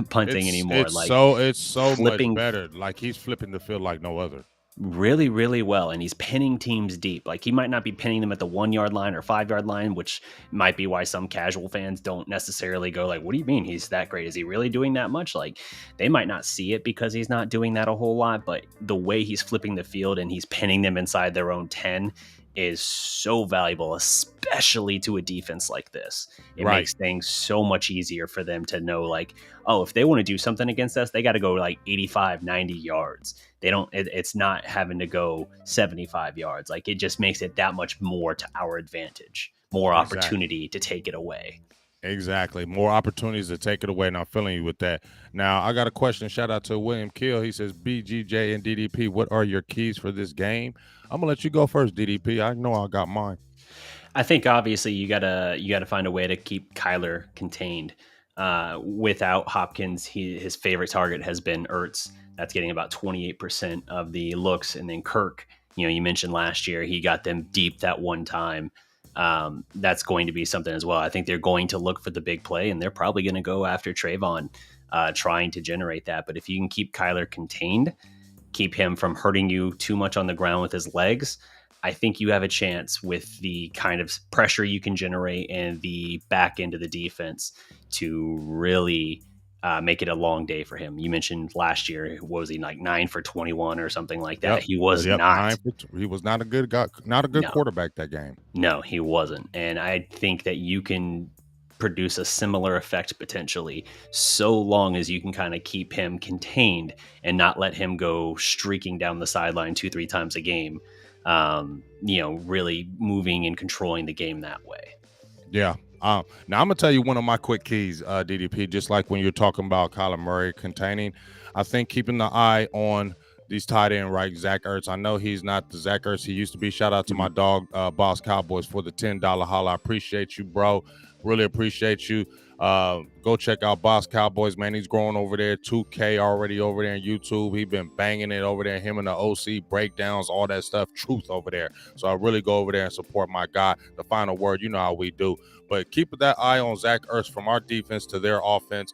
punting anymore. It's so much better. Like he's flipping the field like no other. Really, really well. And he's pinning teams deep. Like he might not be pinning them at the 1 yard line or 5 yard line, which might be why some casual fans don't necessarily go like, what do you mean he's that great? Is he really doing that much? Like they might not see it because he's not doing that a whole lot, but the way he's flipping the field and he's pinning them inside their own 10 is so valuable, especially to a defense like this. It makes things so much easier for them to know, like, oh, if they want to do something against us, they got to go like 85, 90 yards. They don't, it's not having to go 75 yards. Like it just makes it that much more to our advantage, more opportunity to take it away. Exactly. More opportunities to take it away. And I'm feeling you with that. Now, I got a question. Shout out to William Kill. He says, BGJ and DDP, what are your keys for this game? I'm going to let you go first, DDP. I know I got mine. I think obviously you gotta find a way to keep Kyler contained. Without Hopkins, his favorite target has been Ertz. That's getting about 28% of the looks. And then Kirk, you know, you mentioned last year, he got them deep that one time. That's going to be something as well. I think they're going to look for the big play, and they're probably going to go after Trayvon, trying to generate that. But if you can keep Kyler contained, keep him from hurting you too much on the ground with his legs, I think you have a chance with the kind of pressure you can generate and the back end of the defense to really make it a long day for him. You mentioned last year, what was he, like 9 for 21 or something like that? He was not. He was not a good guy, not a good quarterback that game. No, he wasn't. And I think that you can produce a similar effect potentially, so long as you can kind of keep him contained and not let him go streaking down the sideline 2-3 times a game. You know, really moving and controlling the game that way. Yeah. Now I'm gonna tell you one of my quick keys, DDP. Just like when you're talking about Kyler Murray containing, I think keeping the eye on these tight end, right? Zach Ertz. I know he's not the Zach Ertz he used to be. Shout out to my dog, Boss Cowboys, for the $10 holla. I appreciate you, bro. Really appreciate you. Go check out Boss Cowboys, man. He's growing over there. 2K already over there on YouTube. He's been banging it over there. Him and the OC breakdowns, all that stuff. Truth over there. So I really go over there and support my guy. The final word, you know how we do. But keep that eye on Zach Ertz from our defense to their offense.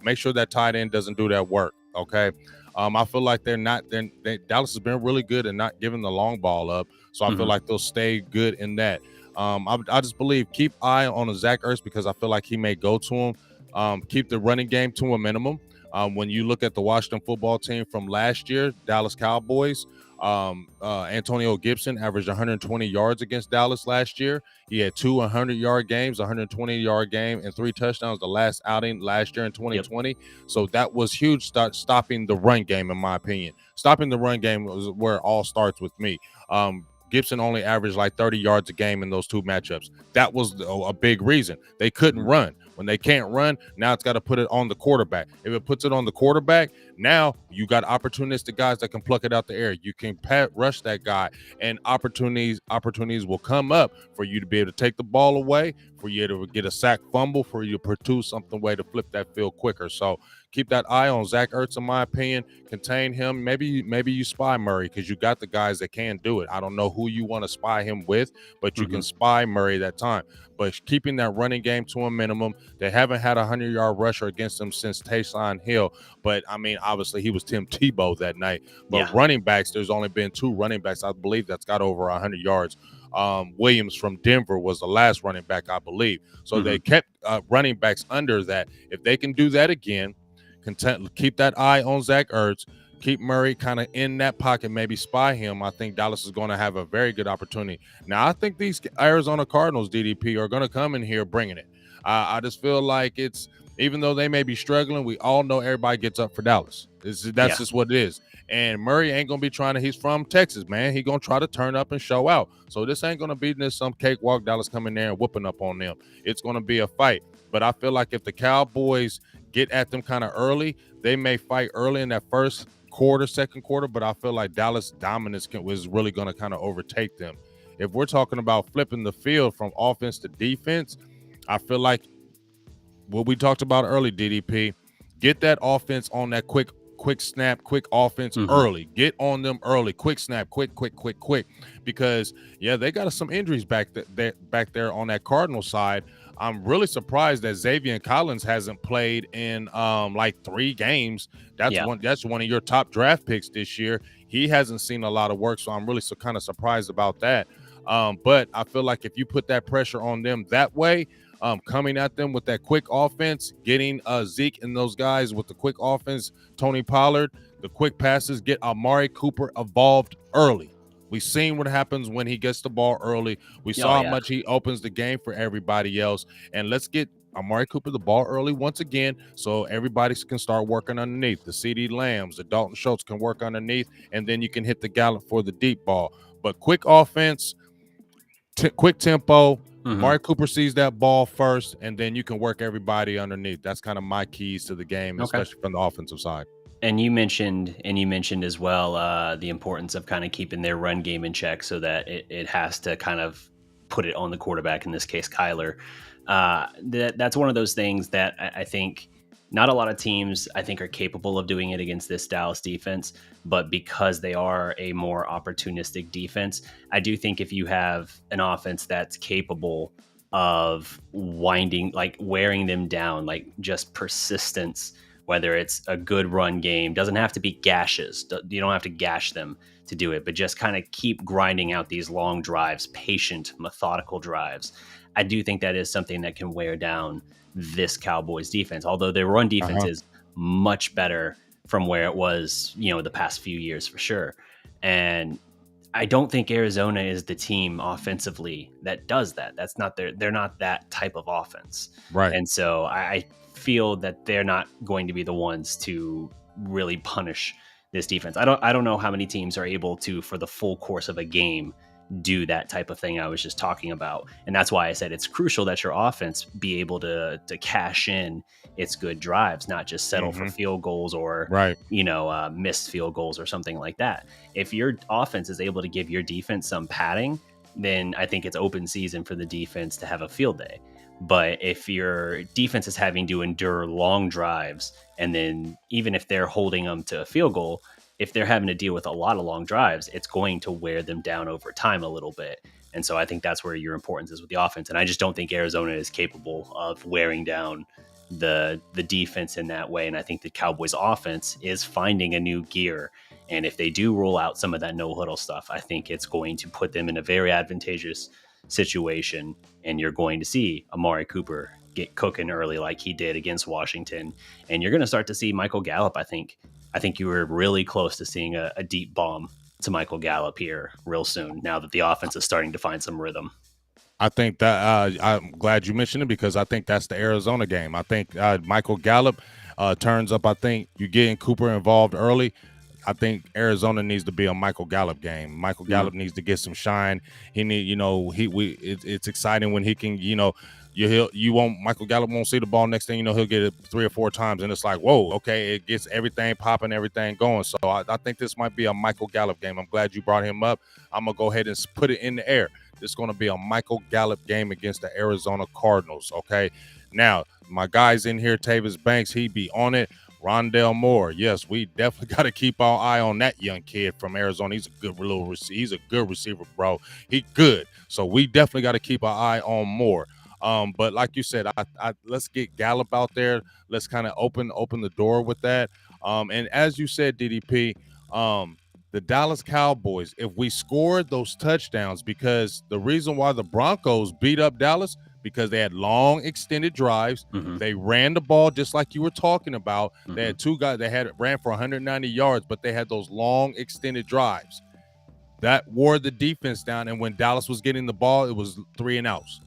Make sure that tight end doesn't do that work, okay? I feel like Dallas has been really good at not giving the long ball up. So I feel like they'll stay good in that. I just believe keep eye on Zach Ertz because I feel like he may go to him. Keep the running game to a minimum. When you look at the Washington football team from last year, Dallas Cowboys, Antonio Gibson averaged 120 yards against Dallas last year. He had two 100-yard games, 120-yard game, and 3 touchdowns the last outing last year in Yep. 2020. So that was huge, stopping the run game, in my opinion. Stopping the run game was where it all starts with me. Gibson only averaged like 30 yards a game in those 2 matchups. That was a big reason. They couldn't run. When they can't run, now it's got to put it on the quarterback. If it puts it on the quarterback, now you got opportunistic guys that can pluck it out the air. You can rush that guy, and opportunities will come up for you to be able to take the ball away, for you to get a sack fumble, for you to produce something way to flip that field quicker. So keep that eye on Zach Ertz, in my opinion. Contain him. Maybe you spy Murray, because you got the guys that can do it. I don't know who you want to spy him with, but you can spy Murray that time. But keeping that running game to a minimum. They haven't had a 100-yard rusher against them since Taysom Hill. But, I mean, obviously he was Tim Tebow that night. But running backs, there's only been 2 running backs, I believe, that's got over 100 yards. Williams from Denver was the last running back, I believe. So they kept running backs under that. If they can do that again, keep that eye on Zach Ertz, keep Murray kind of in that pocket, maybe spy him, I think Dallas is going to have a very good opportunity. Now, I think these Arizona Cardinals, DDP, are going to come in here bringing it. I just feel like it's, even though they may be struggling, we all know everybody gets up for Dallas. That's just what it is. And Murray ain't going to be trying to, he's from Texas, man. He's going to try to turn up and show out. So this ain't going to be this some cakewalk Dallas coming there and whooping up on them. It's going to be a fight. But I feel like if the Cowboys get at them kind of early, they may fight early in that first quarter, second quarter, but I feel like Dallas dominance was really going to kind of overtake them. If we're talking about flipping the field from offense to defense, I feel like what we talked about early, DDP, get that offense on that quick snap, quick offense early. Get on them early. Quick snap, quick. Because, they got some injuries back there on that Cardinal side. I'm really surprised that Xavier Collins hasn't played in like 3 games. That's one of your top draft picks this year. He hasn't seen a lot of work, so I'm really kind of surprised about that. But I feel like if you put that pressure on them that way, coming at them with that quick offense, getting Zeke and those guys with the quick offense, Tony Pollard, the quick passes, get Amari Cooper involved early. We've seen what happens when he gets the ball early. We saw how much he opens the game for everybody else. And let's get Amari Cooper the ball early once again, so everybody can start working underneath. The CeeDee Lambs, the Dalton Schultz can work underneath, and then you can hit the Gallup for the deep ball. But quick offense, quick tempo. Amari Cooper sees that ball first, and then you can work everybody underneath. That's kind of my keys to the game, especially from the offensive side. And you mentioned as well the importance of kind of keeping their run game in check, so that it has to kind of put it on the quarterback, in this case Kyler. That's one of those things that I think not a lot of teams, I think, are capable of doing it against this Dallas defense. But because they are a more opportunistic defense, I do think if you have an offense that's capable of wearing them down, like just persistence, whether it's a good run game, doesn't have to be gashes. You don't have to gash them to do it, but just kind of keep grinding out these long drives, patient, methodical drives. I do think that is something that can wear down this Cowboys defense, although their run defense is much better from where it was, the past few years for sure. And I don't think Arizona is the team offensively that does that. That's not they're not that type of offense. Right. And so I feel that they're not going to be the ones to really punish this defense. I don't know how many teams are able to, for the full course of a game, do that type of thing I was just talking about. And that's why I said it's crucial that your offense be able to cash in its good drives, not just settle for field goals or, missed field goals or something like that. If your offense is able to give your defense some padding, then I think it's open season for the defense to have a field day. But if your defense is having to endure long drives, and then even if they're holding them to a field goal, if they're having to deal with a lot of long drives, it's going to wear them down over time a little bit. And so I think that's where your importance is with the offense. And I just don't think Arizona is capable of wearing down the defense in that way. And I think the Cowboys offense is finding a new gear. And if they do roll out some of that no huddle stuff, I think it's going to put them in a very advantageous situation. And you're going to see Amari Cooper get cooking early like he did against Washington. And you're going to start to see Michael Gallup, I think you were really close to seeing a deep bomb to Michael Gallup here real soon, now that the offense is starting to find some rhythm. I think that I'm glad you mentioned it because I think that's the Arizona game. I think Michael Gallup turns up. I think you getting Cooper involved early. I think Arizona needs to be a Michael Gallup game. Michael Gallup needs to get some shine. He need, it's exciting when he can, Michael Gallup won't see the ball. Next thing you know, he'll get it 3 or 4 times, and it's like, whoa, okay, it gets everything popping, everything going. So I think this might be a Michael Gallup game. I'm glad you brought him up. I'm gonna go ahead and put it in the air. It's going to be a Michael Gallup game against the Arizona Cardinals. Okay, now my guys in here, Tavis Banks, he be on it. Rondell Moore, yes, we definitely got to keep our eye on that young kid from Arizona. He's a good receiver, bro. He good. So we definitely got to keep our eye on Moore. But like you said, let's get Gallup out there. Let's kind of open the door with that. And as you said, DDP, the Dallas Cowboys, if we scored those touchdowns, because the reason why the Broncos beat up Dallas, because they had long extended drives. They ran the ball just like you were talking about. They had 2 guys that ran for 190 yards, but they had those long extended drives. That wore the defense down, and when Dallas was getting the ball, it was 3 and outs.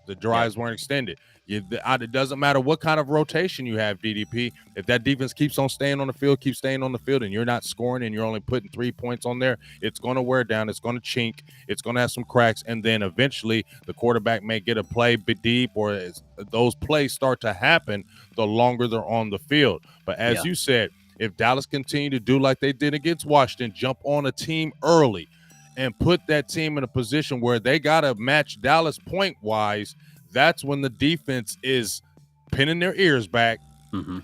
The drives weren't extended. It doesn't matter what kind of rotation you have, DDP. If that defense keeps staying on the field, and you're not scoring and you're only putting 3 points on there, it's going to wear down. It's going to chink. It's going to have some cracks, and then eventually the quarterback may get a play deep, or as those plays start to happen, the longer they're on the field. But as you said, if Dallas continue to do like they did against Washington, jump on a team early and put that team in a position where they got to match Dallas point-wise, that's when the defense is pinning their ears back,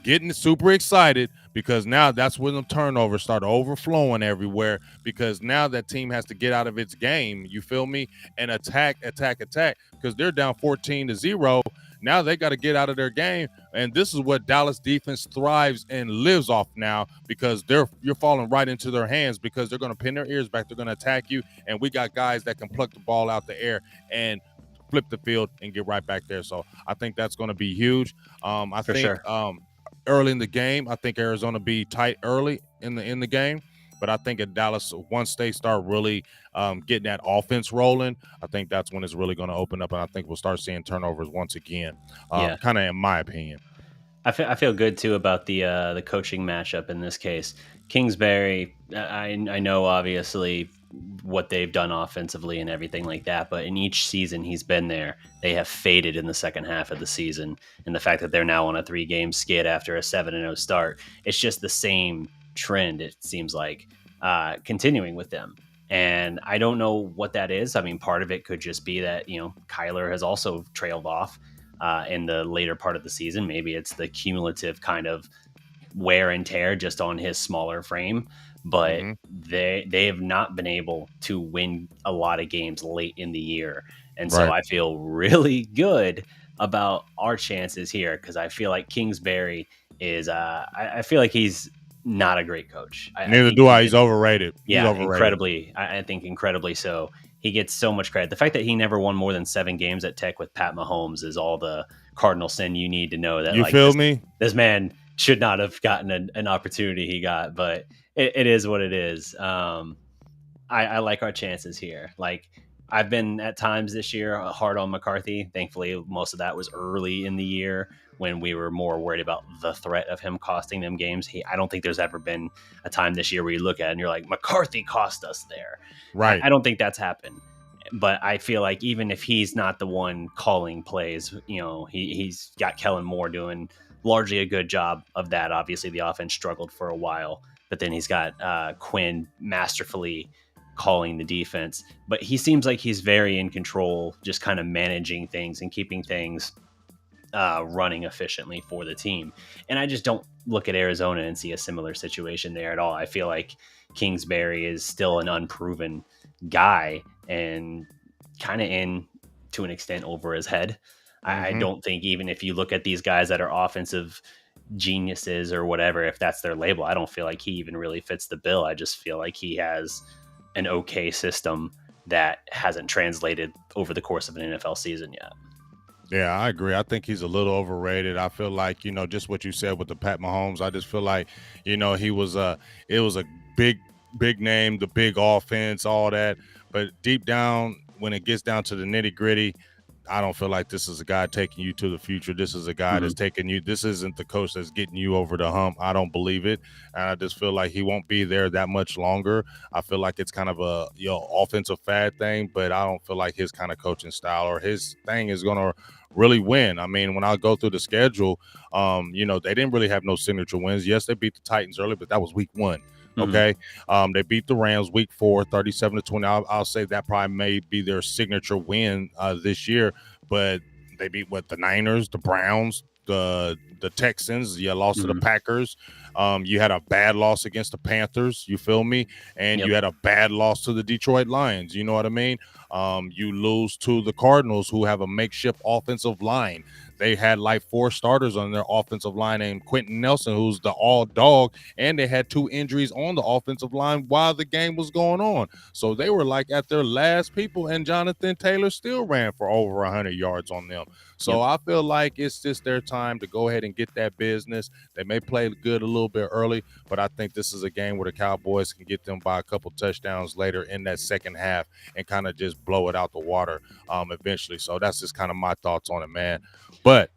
getting super excited, because now that's when the turnovers start overflowing everywhere, because now that team has to get out of its game, you feel me, and attack, because they're down 14-0. Now they got to get out of their game, and this is what Dallas defense thrives and lives off now, because you're falling right into their hands, because they're going to pin their ears back, they're going to attack you, and we got guys that can pluck the ball out the air and flip the field and get right back there. So I think that's going to be huge. I think early in the game, I think Arizona be tight early in the game. But I think at Dallas, once they start really getting that offense rolling, I think that's when it's really going to open up, and I think we'll start seeing turnovers once again. Kind of in my opinion. I feel good too about the coaching matchup in this case. Kingsbury, I know obviously what they've done offensively and everything like that, but in each season he's been there, they have faded in the second half of the season, and the fact that they're now on a 3-game skid after a 7-0 start, it's just the same trend, it seems like, continuing with them. And I don't know what that is. I mean, part of it could just be that, Kyler has also trailed off in the later part of the season. Maybe it's the cumulative kind of wear and tear just on his smaller frame, but they have not been able to win a lot of games late in the year. And so I feel really good about our chances here, because I feel like Kingsbury is I feel like he's not a great coach. Neither do I. He's overrated. Yeah, he's overrated. Incredibly. I think incredibly so. He gets so much credit. The fact that he never won more than 7 games at Tech with Pat Mahomes is all the cardinal sin you need to know that. You feel me? This man should not have gotten an opportunity he got, but it is what it is. I like our chances here. Like, I've been at times this year hard on McCarthy. Thankfully, most of that was early in the year when we were more worried about the threat of him costing them games. I don't think there's ever been a time this year where you look at it and you're like, McCarthy cost us there. Right. I don't think that's happened. But I feel like even if he's not the one calling plays, he's got Kellen Moore doing largely a good job of that. Obviously, the offense struggled for a while, but then he's got Quinn masterfully calling the defense. But he seems like he's very in control, just kind of managing things and keeping things running efficiently for the team. And I just don't look at Arizona and see a similar situation there at all. I feel like Kingsbury is still an unproven guy and kind of in, to an extent, over his head. I don't think, even if you look at these guys that are offensive geniuses or whatever, if that's their label, I don't feel like he even really fits the bill. I just feel like he has an okay system that hasn't translated over the course of an NFL season yet. Yeah, I agree. I think he's a little overrated. I feel like, just what you said with the Pat Mahomes, I just feel like, it was a big big name, the big offense, all that. But deep down, when it gets down to the nitty gritty, I don't feel like this is a guy taking you to the future. This is a guy Mhm. that's taking you. This isn't the coach that's getting you over the hump. I don't believe it, and I just feel like he won't be there that much longer. I feel like it's kind of a offensive fad thing, but I don't feel like his kind of coaching style or his thing is gonna really win. I mean, when I go through the schedule, they didn't really have no signature wins. Yes, they beat the Titans early, but that was week 1. Mhm. Okay. They beat the Rams week 4, 37-20. I'll say that probably may be their signature win this year, but they beat the Niners, the Browns, the Texans. You lost to the Mhm. Packers. You had a bad loss against the Panthers. You feel me? And Yep. you had a bad loss to the Detroit Lions. You know what I mean? You lose to the Cardinals, who have a makeshift offensive line. They had like 4 starters on their offensive line, named Quentin Nelson, who's the all dog, and they had 2 injuries on the offensive line while the game was going on. So they were like at their last people, and Jonathan Taylor still ran for over 100 yards on them. So Yep. I feel like it's just their time to go ahead and get that business. They may play good a little bit early, but I think this is a game where the Cowboys can get them by a couple touchdowns later in that second half and kind of just blow it out the water eventually. So that's just kind of my thoughts on it, man. But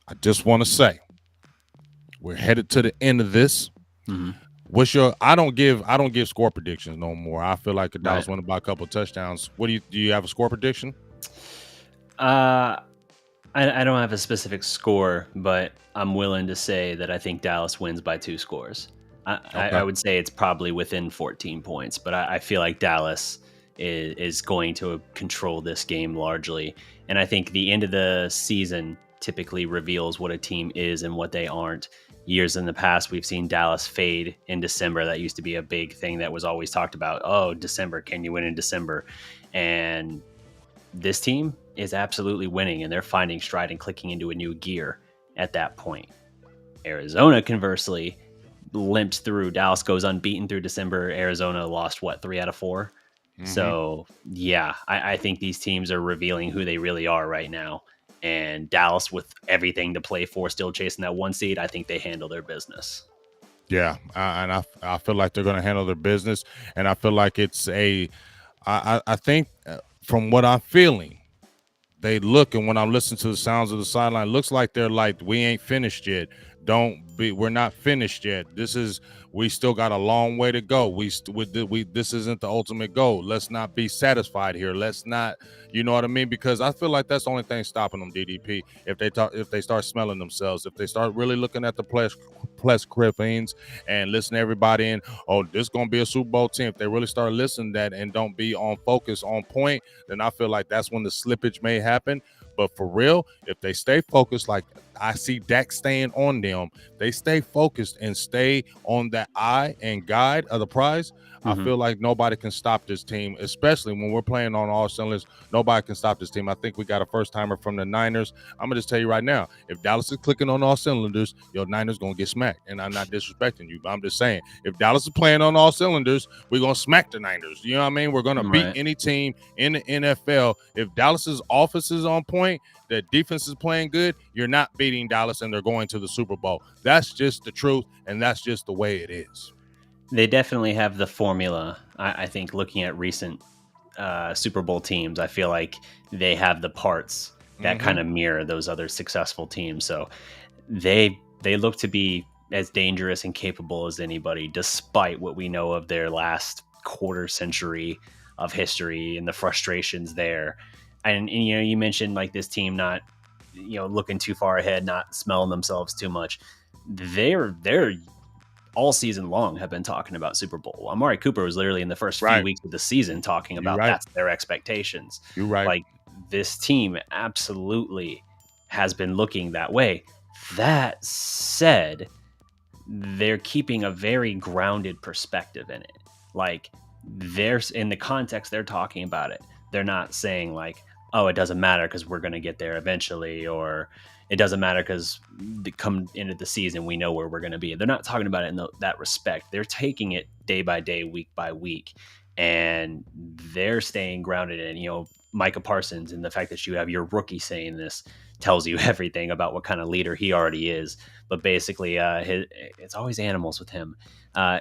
I just want to say we're headed to the end of this. Mhm. What's your? I don't give score predictions no more. I feel like the Right. Dallas winning by a couple of touchdowns. What do you have a score prediction? Uh, I don't have a specific score, but I'm willing to say that I think Dallas wins by 2 scores. I Okay. would say it's probably within 14 points, but I feel like Dallas is going to control this game largely. And I think the end of the season typically reveals what a team is and what they aren't. Years in the past, we've seen Dallas fade in December. That used to be a big thing that was always talked about. Oh, December, can you win in December? And this team is absolutely winning, and they're finding stride and clicking into a new gear at that point. Arizona, conversely, limped through. Dallas goes unbeaten through December. Arizona lost, what, 3 out of 4? Mm-hmm. So, yeah, I think these teams are revealing who they really are right now. And Dallas, with everything to play for, still chasing that 1 seed, I think they handle their business. Yeah, and I feel like they're going to handle their business, and I feel like it's a. I think from what I'm feeling, they look, and when I'm listening to the sounds of the sideline, looks like they're like, we ain't finished yet. We're not finished yet. We still got a long way to go. This isn't the ultimate goal. Let's not be satisfied here. Let's not, you know what I mean? Because I feel like that's the only thing stopping them, DDP. If they start smelling themselves, if they start really looking at the plus griffins and listen to everybody in, oh, this is gonna be a Super Bowl team. If they really start listening to that and don't be on focus, on point, then I feel like that's when the slippage may happen. But for real, if they stay focused, like I see Dak staying on them, they stay focused and stay on that eye and guide of the prize. I Mm-hmm. feel like nobody can stop this team, especially when we're playing on all cylinders. Nobody can stop this team. I think we got a first timer from the Niners. I'm gonna just tell you right now, if Dallas is clicking on all cylinders, your Niners gonna get smacked. And I'm not disrespecting you, but I'm just saying, if Dallas is playing on all cylinders, we're gonna smack the Niners. You know what I mean? We're gonna beat Right. any team in the NFL. If Dallas's offense is on point, the defense is playing good, you're not beating Dallas and they're going to the Super Bowl. That's just the truth, and that's just the way it is. They definitely have the formula. I think looking at recent Super Bowl teams, I feel like they have the parts that Mm-hmm. kind of mirror those other successful teams. So they look to be as dangerous and capable as anybody, despite what we know of their last quarter century of history and the frustrations there. And you mentioned like this team not looking too far ahead, not smelling themselves too much. They're all season long have been talking about Super Bowl. Amari Cooper was literally in the first few Right. weeks of the season talking You're about right. that's their expectations. You're right. Like this team absolutely has been looking that way. That said, they're keeping a very grounded perspective in it. Like there's in the context they're talking about it. They're not saying like, oh, it doesn't matter because we're going to get there eventually, or it doesn't matter because come into the season we know where we're going to be. They're not talking about it in that respect. They're taking it day by day, week by week, and they're staying grounded in Micah Parsons and the fact that you have your rookie saying this. tells you everything about what kind of leader he already is. But basically, it's always animals with him.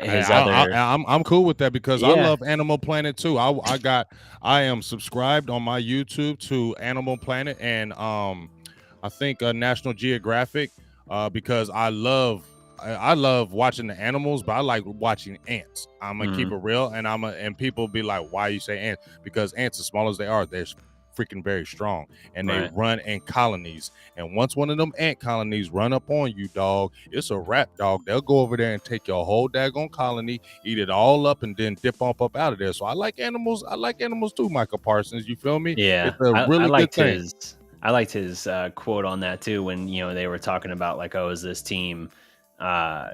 His other, I'm cool with that because I yeah, love Animal Planet too. I am subscribed on my YouTube to Animal Planet and I think National Geographic because I love watching the animals, but I like watching ants. I'm gonna keep mhm, it real, and people be like, "Why you say ants?" Because ants, as small as they are, they're freaking very strong, and they right, run in colonies. And once one of them ant colonies run up on you, dog, it's a wrap, dog. They'll go over there and take your whole daggone colony, eat it all up, and then dip up out of there. So I like animals. I like animals too, Micah Parsons. You feel me? yeah. It's a I really good liked thing. his, I liked his quote on that too when they were talking about like, oh, is this team uh,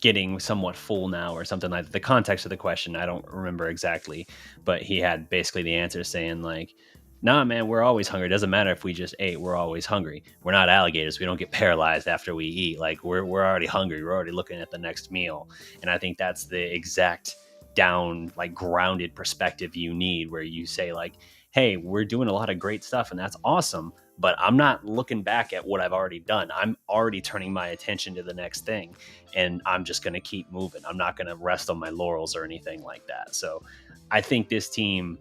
getting somewhat full now or something like that. The context of the question I don't remember exactly, but he had basically the answer saying like, nah, man, we're always hungry. It doesn't matter if we just ate, we're always hungry. We're not alligators. We don't get paralyzed after we eat. Like we're already hungry. We're already looking at the next meal. And I think that's the exact down, like grounded perspective you need where you say like, hey, we're doing a lot of great stuff and that's awesome, but I'm not looking back at what I've already done. I'm already turning my attention to the next thing, and I'm just going to keep moving. I'm not going to rest on my laurels or anything like that. So I think this team,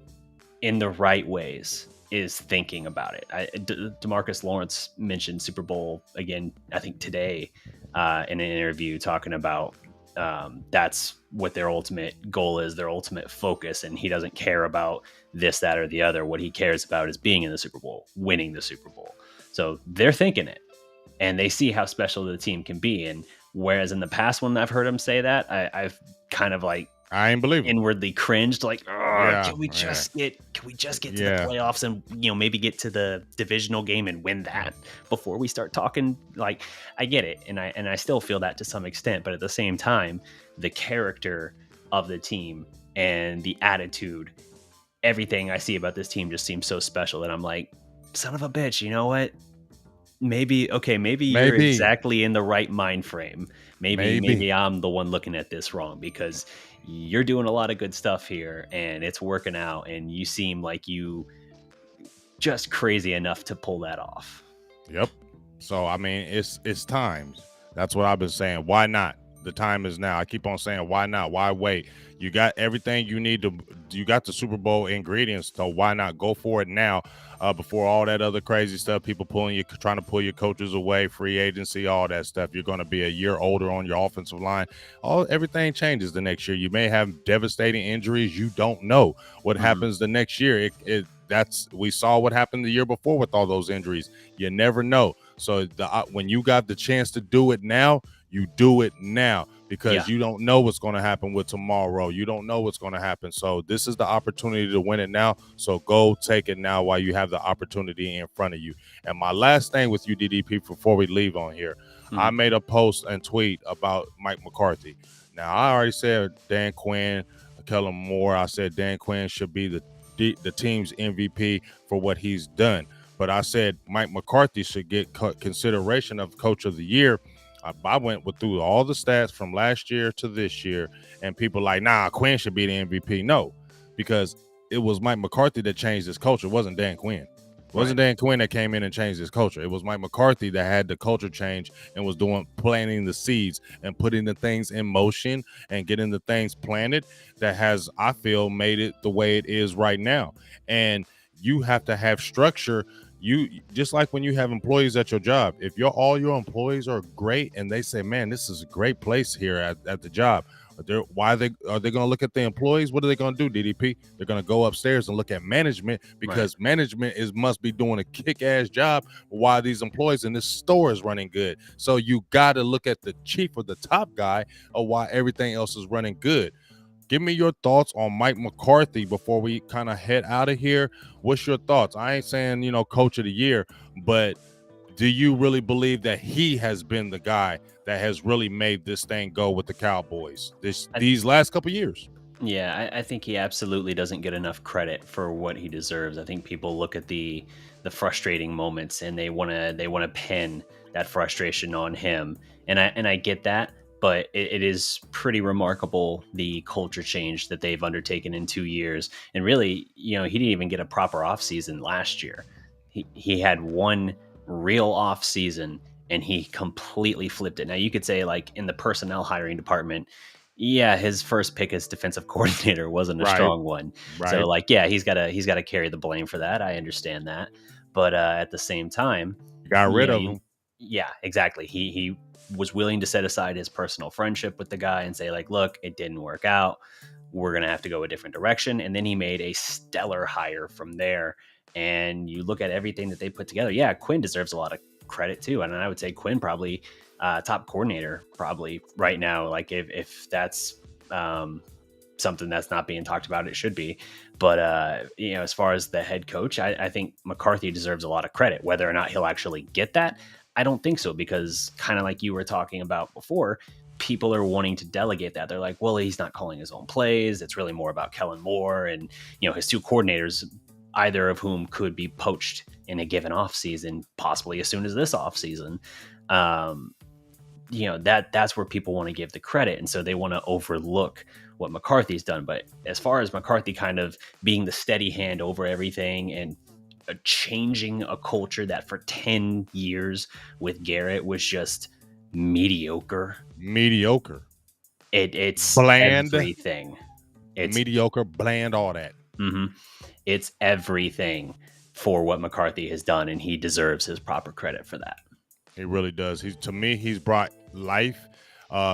in the right ways, is thinking about it. Demarcus Lawrence mentioned Super Bowl again, I think today, in an interview talking about that's what their ultimate goal is, their ultimate focus, and he doesn't care about this, that, or the other. What he cares about is being in the Super Bowl, winning the Super Bowl. So they're thinking it, and they see how special the team can be. And whereas in the past, when I've heard him say that, I've kind of like I ain't believe him. inwardly cringed, like, Yeah, can we yeah, just get to the yeah. playoffs and maybe get to the divisional game and win that before we start talking? Like, I get it, and I still feel that to some extent, but at the same time, the character of the team and the attitude, everything I see about this team just seems so special that I'm like, son of a bitch, you know what? Maybe you're Maybe, exactly in the right mind frame. maybe. Maybe I'm the one looking at this wrong because you're doing a lot of good stuff here and it's working out and you seem like you just crazy enough to pull that off. Yep. So I mean, it's times. That's what I've been saying. Why not? The time is now. I keep on saying, why not? Why wait? You got everything you need to. You got the Super Bowl ingredients, so why not go for it now? Before all that other crazy stuff, people trying to pull your coaches away, free agency, all that stuff. You're going to be a year older on your offensive line. Everything changes the next year. You may have devastating injuries. You don't know what Mhm. happens the next year. We saw what happened the year before with all those injuries. You never know. So when you got the chance to do it now, you do it now because Yeah. you don't know what's going to happen with tomorrow. You don't know what's going to happen. So this is the opportunity to win it now. So go take it now while you have the opportunity in front of you. And my last thing with you, DDP, before we leave on here, I Mhm. made a post and tweet about Mike McCarthy. Now, I already said Dan Quinn, Kellen Moore. I said Dan Quinn should be the team's MVP for what he's done. But I said Mike McCarthy should get consideration of Coach of the Year. I went through all the stats from last year to this year, and people like, nah, Quinn should be the MVP. No, because it was Mike McCarthy that changed his culture. It wasn't Dan Quinn. It Right. wasn't Dan Quinn that came in and changed his culture. It was Mike McCarthy that had the culture change and was planting the seeds and putting the things in motion and getting the things planted that has, I feel, made it the way it is right now. And you have to have structure. You just like when you have employees at your job, if all your employees are great and they say, man, this is a great place here at the job, are they going to look at the employees? What are they going to do, DDP? They're going to go upstairs and look at management Right. because management must be doing a kick-ass job while these employees in this store is running good. So you got to look at the chief or the top guy of why everything else is running good. Give me your thoughts on Mike McCarthy before we kind of head out of here. What's your thoughts? I ain't saying, coach of the year, but do you really believe that he has been the guy that has really made this thing go with the Cowboys I, these last couple years? yeah, I think he absolutely doesn't get enough credit for what he deserves. I think people look at the frustrating moments and they wanna pin that frustration on him, and I get that, but it is pretty remarkable the culture change that they've undertaken in 2 years. And really, he didn't even get a proper offseason last year. He had one real off season, and he completely flipped it. Now you could say, like, in the personnel hiring department, yeah, his first pick as defensive coordinator wasn't a Right. strong one. So Right. like, yeah, he's gotta carry the blame for that. I understand that. But at the same time, Got you rid know, of you him. yeah, exactly. He was willing to set aside his personal friendship with the guy and say, like, look, it didn't work out. We're gonna have to go a different direction. And then he made a stellar hire from there. And you look at everything that they put together. Yeah, Quinn deserves a lot of credit too. And I would say Quinn probably top coordinator probably right now. Like if that's um, something that's not being talked about, it should be. But as far as the head coach, I think McCarthy deserves a lot of credit. Whether or not he'll actually get that, I don't think so, because kind of like you were talking about before, people are wanting to delegate that. They're like, well, he's not calling his own plays. It's really more about Kellen Moore and his two coordinators, either of whom could be poached in a given offseason, possibly as soon as this offseason. Um, that's where people want to give the credit, and so they want to overlook what McCarthy's done. But as far as McCarthy kind of being the steady hand over everything and changing a culture that for 10 years with Garrett was just mediocre, Mediocre. it's Bland. everything. It's Mediocre, bland, all that. mhm. It's everything for what McCarthy has done, and he deserves his proper credit for that. He really does. To me, he's brought life.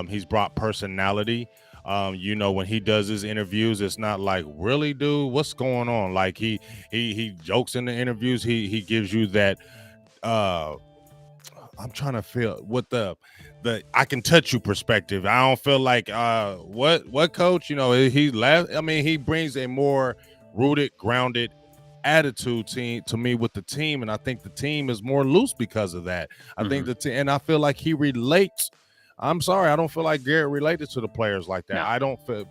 He's brought personality. When he does his interviews, it's not like, really, dude, what's going on? Like he jokes in the interviews. He gives you that. I'm trying to feel what the I can touch you perspective. I don't feel like what coach. He left. I mean, he brings a more rooted, grounded attitude to me with the team, and I think the team is more loose because of that. I think Mhm. the team, and I feel like he relates. I'm sorry, I don't feel like Garrett related to the players like that. No. I don't feel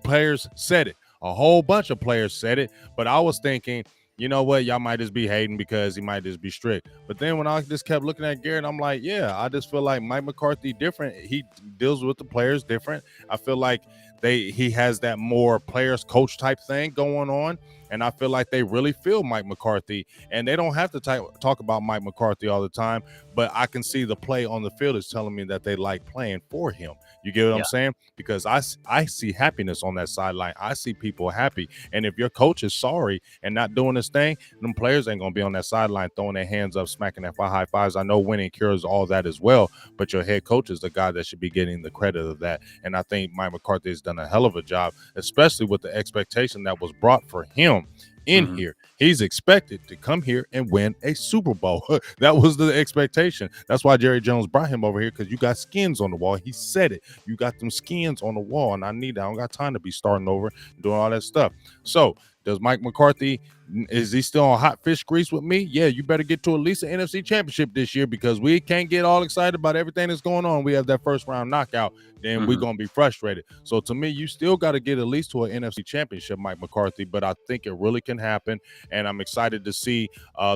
players said it. A whole bunch of players said it, but I was thinking, you know what, y'all might just be hating because he might just be strict. But then when I just kept looking at Garrett, I'm like, yeah, I just feel like Mike McCarthy different. He deals with the players different. I feel like he has that more players coach type thing going on. And I feel like they really feel Mike McCarthy, and they don't have to talk about Mike McCarthy all the time, but I can see the play on the field is telling me that they like playing for him. You get what I'm Yeah. saying? Because I see happiness on that sideline. I see people happy. And if your coach is sorry and not doing this thing, them players ain't going to be on that sideline throwing their hands up, smacking their high fives. I know winning cures all that as well, but your head coach is the guy that should be getting the credit of that. And I think Mike McCarthy has done a hell of a job, especially with the expectation that was brought for him in Mhm. here. He's expected to come here and win a Super Bowl. That was the expectation. That's why Jerry Jones brought him over here, because you got skins on the wall. He said it. You got them skins on the wall, and I don't got time to be starting over and doing all that stuff. So does Mike McCarthy, is he still on hot fish grease with me? Yeah, you better get to at least an NFC championship this year, because we can't get all excited about everything that's going on. We have that first round knockout, then we're going to be frustrated. So to me, you still got to get at least to an NFC championship, Mike McCarthy, but I think it really can happen, and I'm excited to see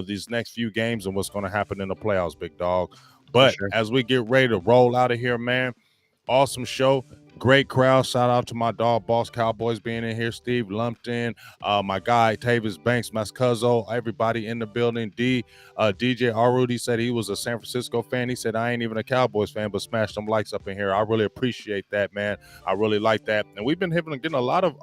these next few games and what's going to happen in the playoffs, big dog. For But sure. as we get ready to roll out of here, man, awesome show. Great crowd. Shout out to my dog, Boss Cowboys, being in here. Steve Lumpton, my guy, Tavis Banks, Mascuzzo, everybody in the building. DJ Arudi said he was a San Francisco fan. He said, I ain't even a Cowboys fan, but smash them likes up in here. I really appreciate that, man. I really like that. And we've been getting a lot of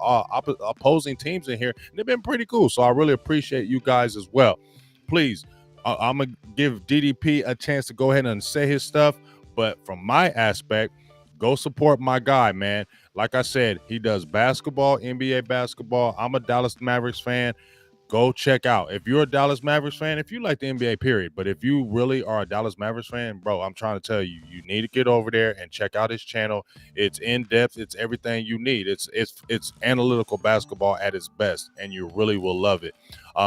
opposing teams in here, and they've been pretty cool. So I really appreciate you guys as well. Please, I'm going to give DDP a chance to go ahead and say his stuff. But from my aspect, go support my guy, man. Like I said, he does basketball, NBA basketball. I'm a Dallas Mavericks fan. Go check out. If you're a Dallas Mavericks fan, if you like the NBA, period. But if you really are a Dallas Mavericks fan, bro, I'm trying to tell you, you need to get over there and check out his channel. It's in depth. It's everything you need. It's analytical basketball at its best, and you really will love it.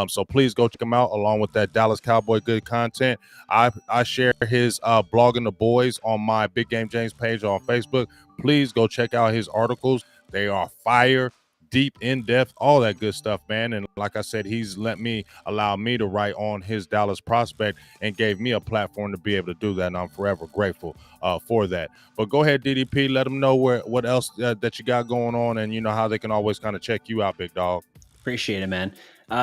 So please go check him out along with that Dallas Cowboy good content. I share his blogging the boys on my Big Game James page on Facebook. Please go check out his articles. They are fire, deep, in depth, all that good stuff, man. And like I said, he's allowed me to write on his Dallas prospect and gave me a platform to be able to do that. And I'm forever grateful for that. But go ahead, DDP, let them know what else that you got going on, and you know how they can always kind of check you out, big dog. Appreciate it, man.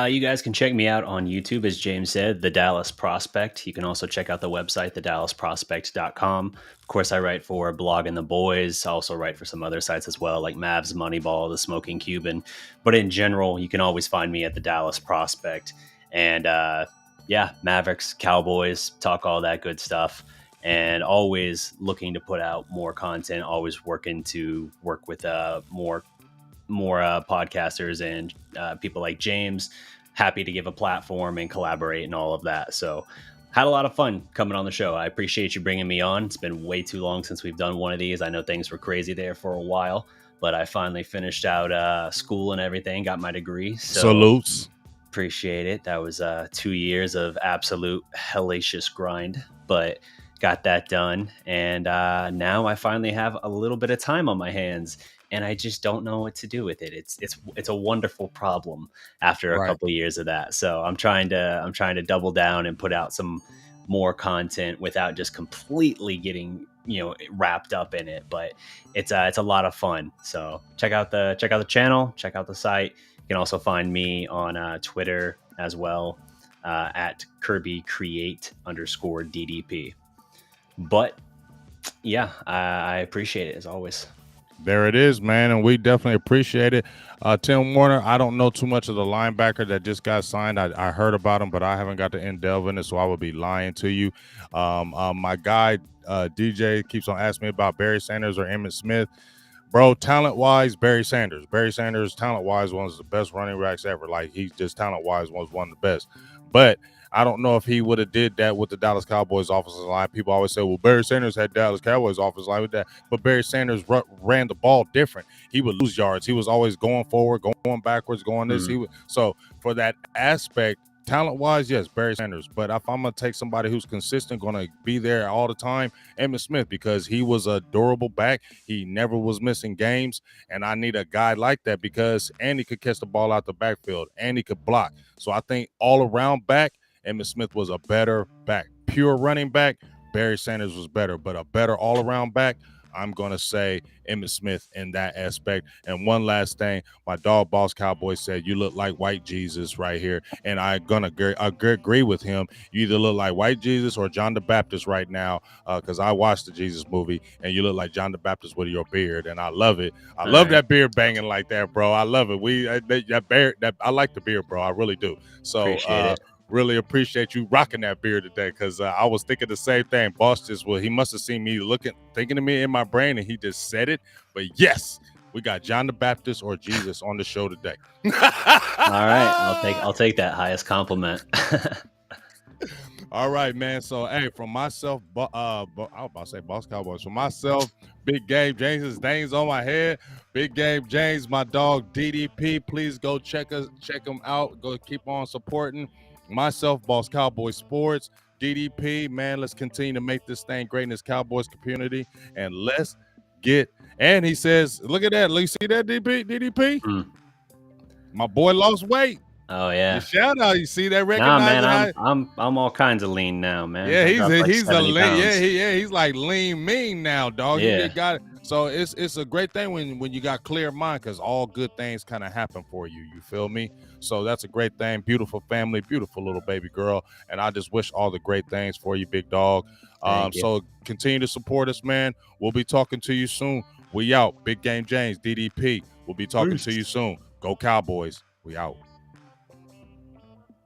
You guys can check me out on YouTube, as James said, The Dallas Prospect. You can also check out the website, thedallasprospect.com. Of course, I write for Blog and the Boys. I also write for some other sites as well, like Mavs Moneyball, The Smoking Cuban. But in general, you can always find me at The Dallas Prospect. And yeah, Mavericks, Cowboys, talk all that good stuff. And always looking to put out more content, always working to work with more podcasters and people like James. Happy to give a platform and collaborate and all of that. So had a lot of fun coming on the show. I appreciate you bringing me on. It's been way too long since we've done one of these. I know things were crazy there for a while, but I finally finished out school and everything, got my degree. So Salutes. appreciate it. That was 2 years of absolute hellacious grind, but got that done. And now I finally have a little bit of time on my hands, and I just don't know what to do with it. It's a wonderful problem after a Right. couple of years of that. So I'm trying to double down and put out some more content without just completely getting wrapped up in it. But it's a lot of fun. So check out the channel, check out the site. You can also find me on Twitter as well at KirbyCreate_DDP. But yeah, I appreciate it as always. There it is, man, and we definitely appreciate it. Tim Warner, I don't know too much of the linebacker that just got signed. I heard about him, but I haven't got to delve in it, so I would be lying to you. My guy, DJ, keeps on asking me about Barry Sanders or Emmitt Smith. Bro, talent-wise, Barry Sanders. Barry Sanders, talent-wise, one of the best running backs ever. Like, he's just talent-wise was one of the best. But I don't know if he would have did that with the Dallas Cowboys offensive line. People always say, well, Barry Sanders had Dallas Cowboys offensive line with that. But Barry Sanders ran the ball different. He would lose yards. He was always going forward, going backwards, going this. So for that aspect, talent-wise, yes, Barry Sanders. But if I'm going to take somebody who's consistent, going to be there all the time, Emmitt Smith, because he was a durable back. He never was missing games. And I need a guy like that because Andy could catch the ball out the backfield. Andy could block. So I think all-around back, Emmitt Smith was a better back. Pure running back, Barry Sanders was better. But a better all-around back, I'm going to say Emmitt Smith in that aspect. And one last thing, my dog Boss Cowboy said, you look like white Jesus right here. And I'm going to agree with him. You either look like white Jesus or John the Baptist right now, because I watched the Jesus movie, and you look like John the Baptist with your beard, and I love it. I love that beard banging like that, bro. I love it. I like the beard, bro. I really do. So appreciate it. Really appreciate you rocking that beard today, because I was thinking the same thing. Boss he must have seen me thinking of me in my brain, and he just said it. But yes, we got John the Baptist or Jesus on the show today. All right, I'll take that highest compliment. All right, man. So, hey, from myself, I was about to say Boss Cowboys. For myself, Big Game James's name's on my head. Big Game James, my dog DDP. Please go check him out. Go keep on supporting myself, Boss Cowboy Sports. DDP, man, let's continue to make this thing great in this Cowboys community, and let's get. And he says, look at that. You see that, DDP? My boy lost weight. Oh yeah! The shout out, you see that? Recognize man, I'm all kinds of lean now, man. Yeah, he's a lean. He's like lean mean now, dog. Yeah. You got it. So it's a great thing when you got clear mind, because all good things kind of happen for you. You feel me? So that's a great thing. Beautiful family, beautiful little baby girl, and I just wish all the great things for you, big dog. So continue to support us, man. We'll be talking to you soon. We out. Big Game James, DDP. We'll be talking to you soon. Go Cowboys. We out.